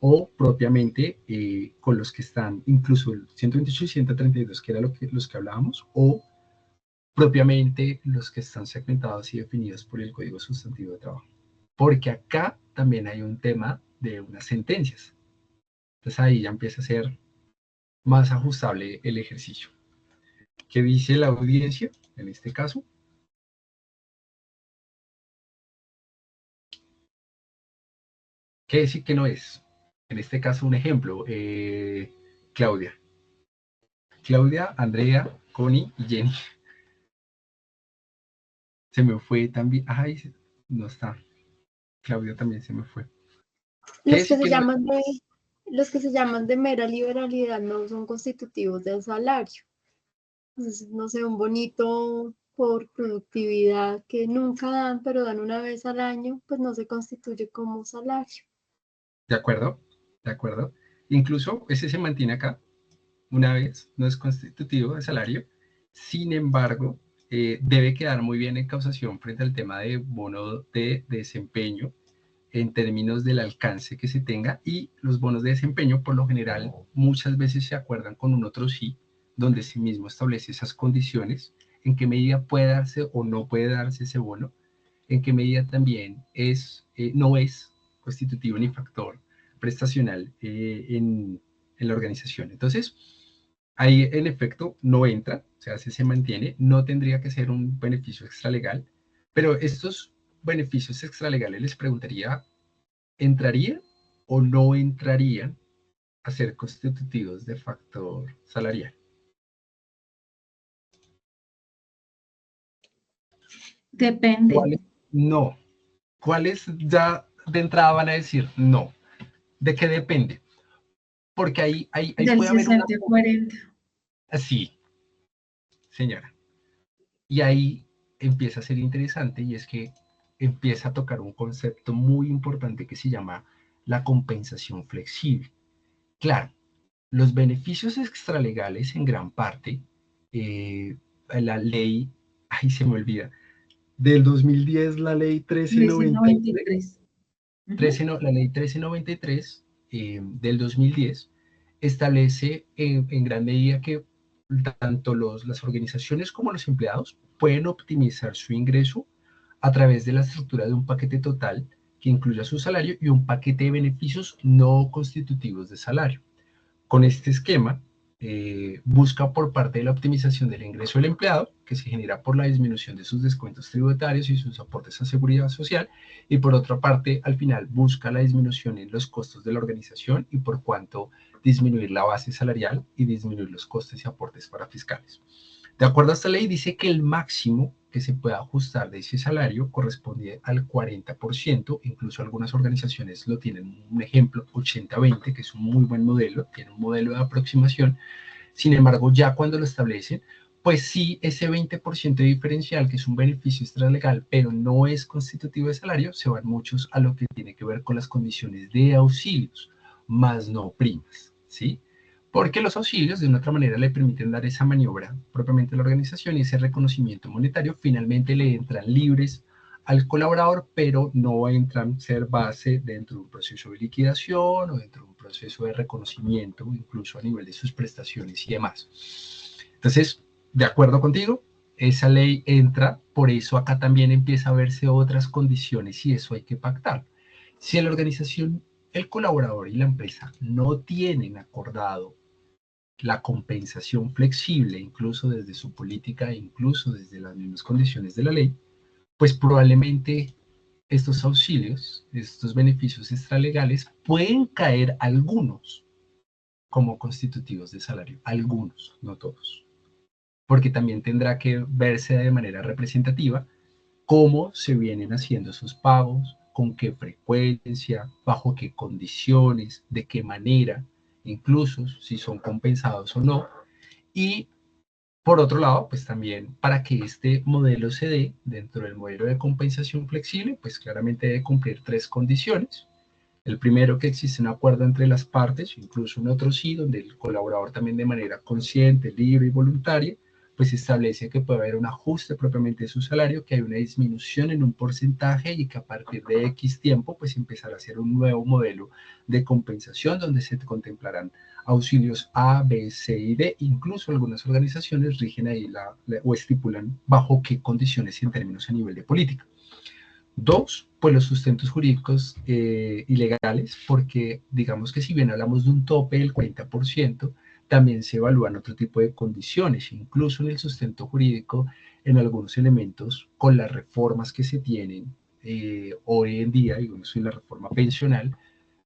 o propiamente con los que están incluso el 128 y 132, que era los que hablábamos, o propiamente los que están segmentados y definidos por el Código Sustantivo de Trabajo? Porque acá también hay un tema de unas sentencias. Entonces ahí ya empieza a ser más ajustable el ejercicio. ¿Qué dice la audiencia en este caso? ¿Qué es y qué no es? En este caso, un ejemplo, Claudia. Claudia, Andrea, Connie y Jenny. Se me fue también. Ay, no está. Claudia también se me fue. ¿Qué Los es que y se qué no es? llaman de, los que se llaman de mera liberalidad no son constitutivos del salario. Entonces, no sé, un bonito por productividad que nunca dan, pero dan una vez al año, pues no se constituye como salario. ¿De acuerdo? ¿De acuerdo? Incluso ese se mantiene acá. Una vez, no es constitutivo de salario. Sin embargo, debe quedar muy bien en causación frente al tema de bono de desempeño en términos del alcance que se tenga, y los bonos de desempeño por lo general muchas veces se acuerdan con un otro sí, donde sí mismo establece esas condiciones, en qué medida puede darse o no puede darse ese bono, en qué medida también no es constitutivo ni factor prestacional en la organización. Entonces, ahí en efecto no entra, o sea, si se mantiene, no tendría que ser un beneficio extralegal, pero estos beneficios extralegales les preguntaría, ¿entrarían o no entrarían a ser constitutivos de factor salarial? Depende. ¿Cuáles no? ¿Cuáles ya de entrada van a decir no? ¿De qué depende? Porque ahí Del puede haber una... 60-40. Sí, señora. Y ahí empieza a ser interesante, y es que empieza a tocar un concepto muy importante que se llama la compensación flexible. Claro, los beneficios extralegales en gran parte, la ley, ay, se me olvida, del 2010, la ley 1393, 1393. la ley 1393 del 2010 establece en gran medida que tanto las organizaciones como los empleados pueden optimizar su ingreso a través de la estructura de un paquete total que incluya su salario y un paquete de beneficios no constitutivos de salario. Con este esquema, busca por parte de la optimización del ingreso del empleado, que se genera por la disminución de sus descuentos tributarios y sus aportes a seguridad social, y por otra parte, al final, busca la disminución en los costos de la organización y por cuanto disminuir la base salarial y disminuir los costes y aportes para fiscales. De acuerdo a esta ley, dice que el máximo que se pueda ajustar de ese salario corresponde al 40%, incluso algunas organizaciones lo tienen, un ejemplo, 80-20, que es un muy buen modelo, tiene un modelo de aproximación. Sin embargo, ya cuando lo establecen, pues sí, ese 20% diferencial, que es un beneficio extralegal, pero no es constitutivo de salario, se van muchos a lo que tiene que ver con las condiciones de auxilios, más no primas, ¿sí? Porque los auxilios de una otra manera le permiten dar esa maniobra propiamente a la organización, y ese reconocimiento monetario finalmente le entran libres al colaborador, pero no entran a ser base dentro de un proceso de liquidación o dentro de un proceso de reconocimiento, incluso a nivel de sus prestaciones y demás. Entonces, de acuerdo contigo, esa ley entra, por eso acá también empieza a verse otras condiciones y eso hay que pactar. Si la organización, el colaborador y la empresa no tienen acordado la compensación flexible, incluso desde su política e incluso desde las mismas condiciones de la ley, pues probablemente estos auxilios, estos beneficios extralegales, pueden caer algunos como constitutivos de salario, algunos, no todos. porque también tendrá que verse de manera representativa cómo se vienen haciendo esos pagos, con qué frecuencia, bajo qué condiciones, de qué manera, incluso si son compensados o no. Y por otro lado, pues también para que este modelo se dé dentro del modelo de compensación flexible, pues claramente debe cumplir 3 condiciones. El primero, que existe un acuerdo entre las partes, incluso un otro sí, donde el colaborador también de manera consciente, libre y voluntaria, pues establece que puede haber un ajuste propiamente de su salario, que hay una disminución en un porcentaje y que a partir de X tiempo, pues empezará a ser un nuevo modelo de compensación donde se contemplarán auxilios A, B, C y D. Incluso algunas organizaciones rigen ahí o estipulan bajo qué condiciones y en términos a nivel de política. 2, pues los sustentos jurídicos y legales, porque digamos que si bien hablamos de un tope del 40%, también se evalúan otro tipo de condiciones, incluso en el sustento jurídico, en algunos elementos, con las reformas que se tienen hoy en día, digamos en la reforma pensional,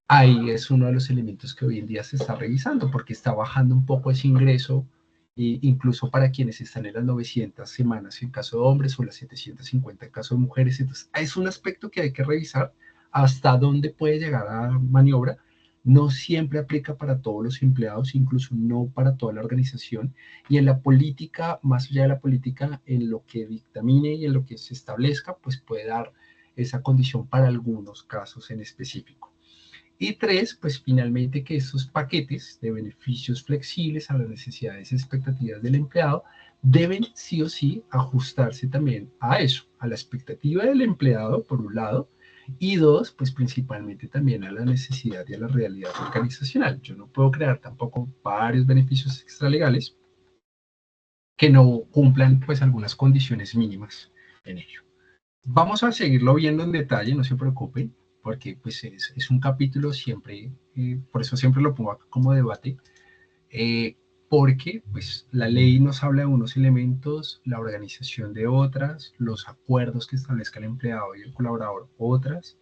ahí es uno de los elementos que hoy en día se está revisando, porque está bajando un poco ese ingreso, incluso para quienes están en las 900 semanas en caso de hombres o las 750 en caso de mujeres. Entonces, es un aspecto que hay que revisar hasta dónde puede llegar a maniobra. No siempre aplica para todos los empleados, incluso no para toda la organización. Y en la política, más allá de la política, en lo que dictamine y en lo que se establezca, pues puede dar esa condición para algunos casos en específico. Y 3, pues finalmente que estos paquetes de beneficios flexibles a las necesidades y expectativas del empleado deben sí o sí ajustarse también a eso, a la expectativa del empleado, por un lado, y 2, pues principalmente también a la necesidad y a la realidad organizacional. Yo no puedo crear tampoco varios beneficios extralegales que no cumplan pues algunas condiciones mínimas en ello. Vamos a seguirlo viendo en detalle, no se preocupen, porque pues es un capítulo siempre, por eso siempre lo pongo acá como debate, porque pues la ley nos habla de unos elementos, la organización de otras, los acuerdos que establezca el empleado y el colaborador otras,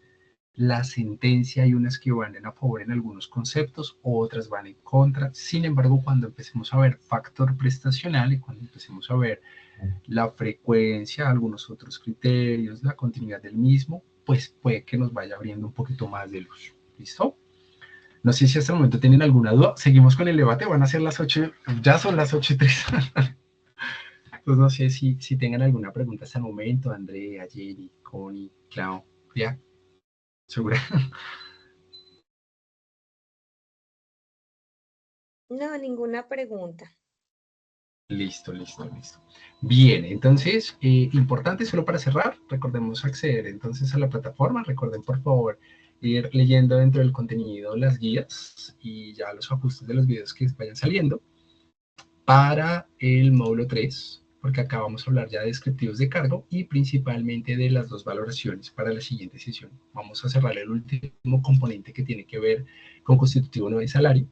la sentencia hay unas que van a favor en algunos conceptos, otras van en contra. Sin embargo, cuando empecemos a ver factor prestacional y cuando empecemos a ver la frecuencia, algunos otros criterios, la continuidad del mismo, pues puede que nos vaya abriendo un poquito más de luz. ¿Listo? No sé si hasta el momento tienen alguna duda. Seguimos con el debate, van a ser las 8, ya son las 8:03. Pues no sé si tengan alguna pregunta hasta el momento, Andrea, Jenny, Connie, Claudia. ¿Segura? No, ninguna pregunta. Listo. Bien, entonces, importante solo para cerrar, recordemos acceder entonces a la plataforma. Recuerden, por favor, ir leyendo dentro del contenido las guías y ya los ajustes de los videos que vayan saliendo para el módulo 3, porque acá vamos a hablar ya de descriptivos de cargo y principalmente de las 2 valoraciones para la siguiente sesión. Vamos a cerrar el último componente que tiene que ver con constitutivo no de salario.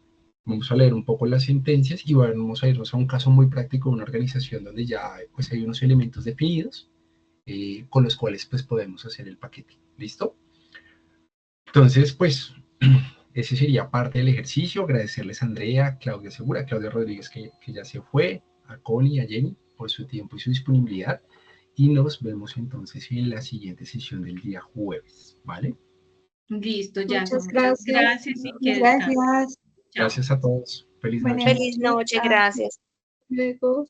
Vamos a leer un poco las sentencias y vamos a irnos a un caso muy práctico de una organización donde ya pues, hay unos elementos definidos con los cuales pues, podemos hacer el paquete. ¿Listo? Entonces, pues, ese sería parte del ejercicio. Agradecerles a Andrea, Claudia Segura, Claudia Rodríguez, que ya se fue, a Connie y a Jenny por su tiempo y su disponibilidad. Y nos vemos entonces en la siguiente sesión del día jueves, ¿vale? Listo, ya. Muchas Gracias y que descansen. Gracias. Chao. Gracias a todos. Feliz noche. Feliz noche, gracias. Luego.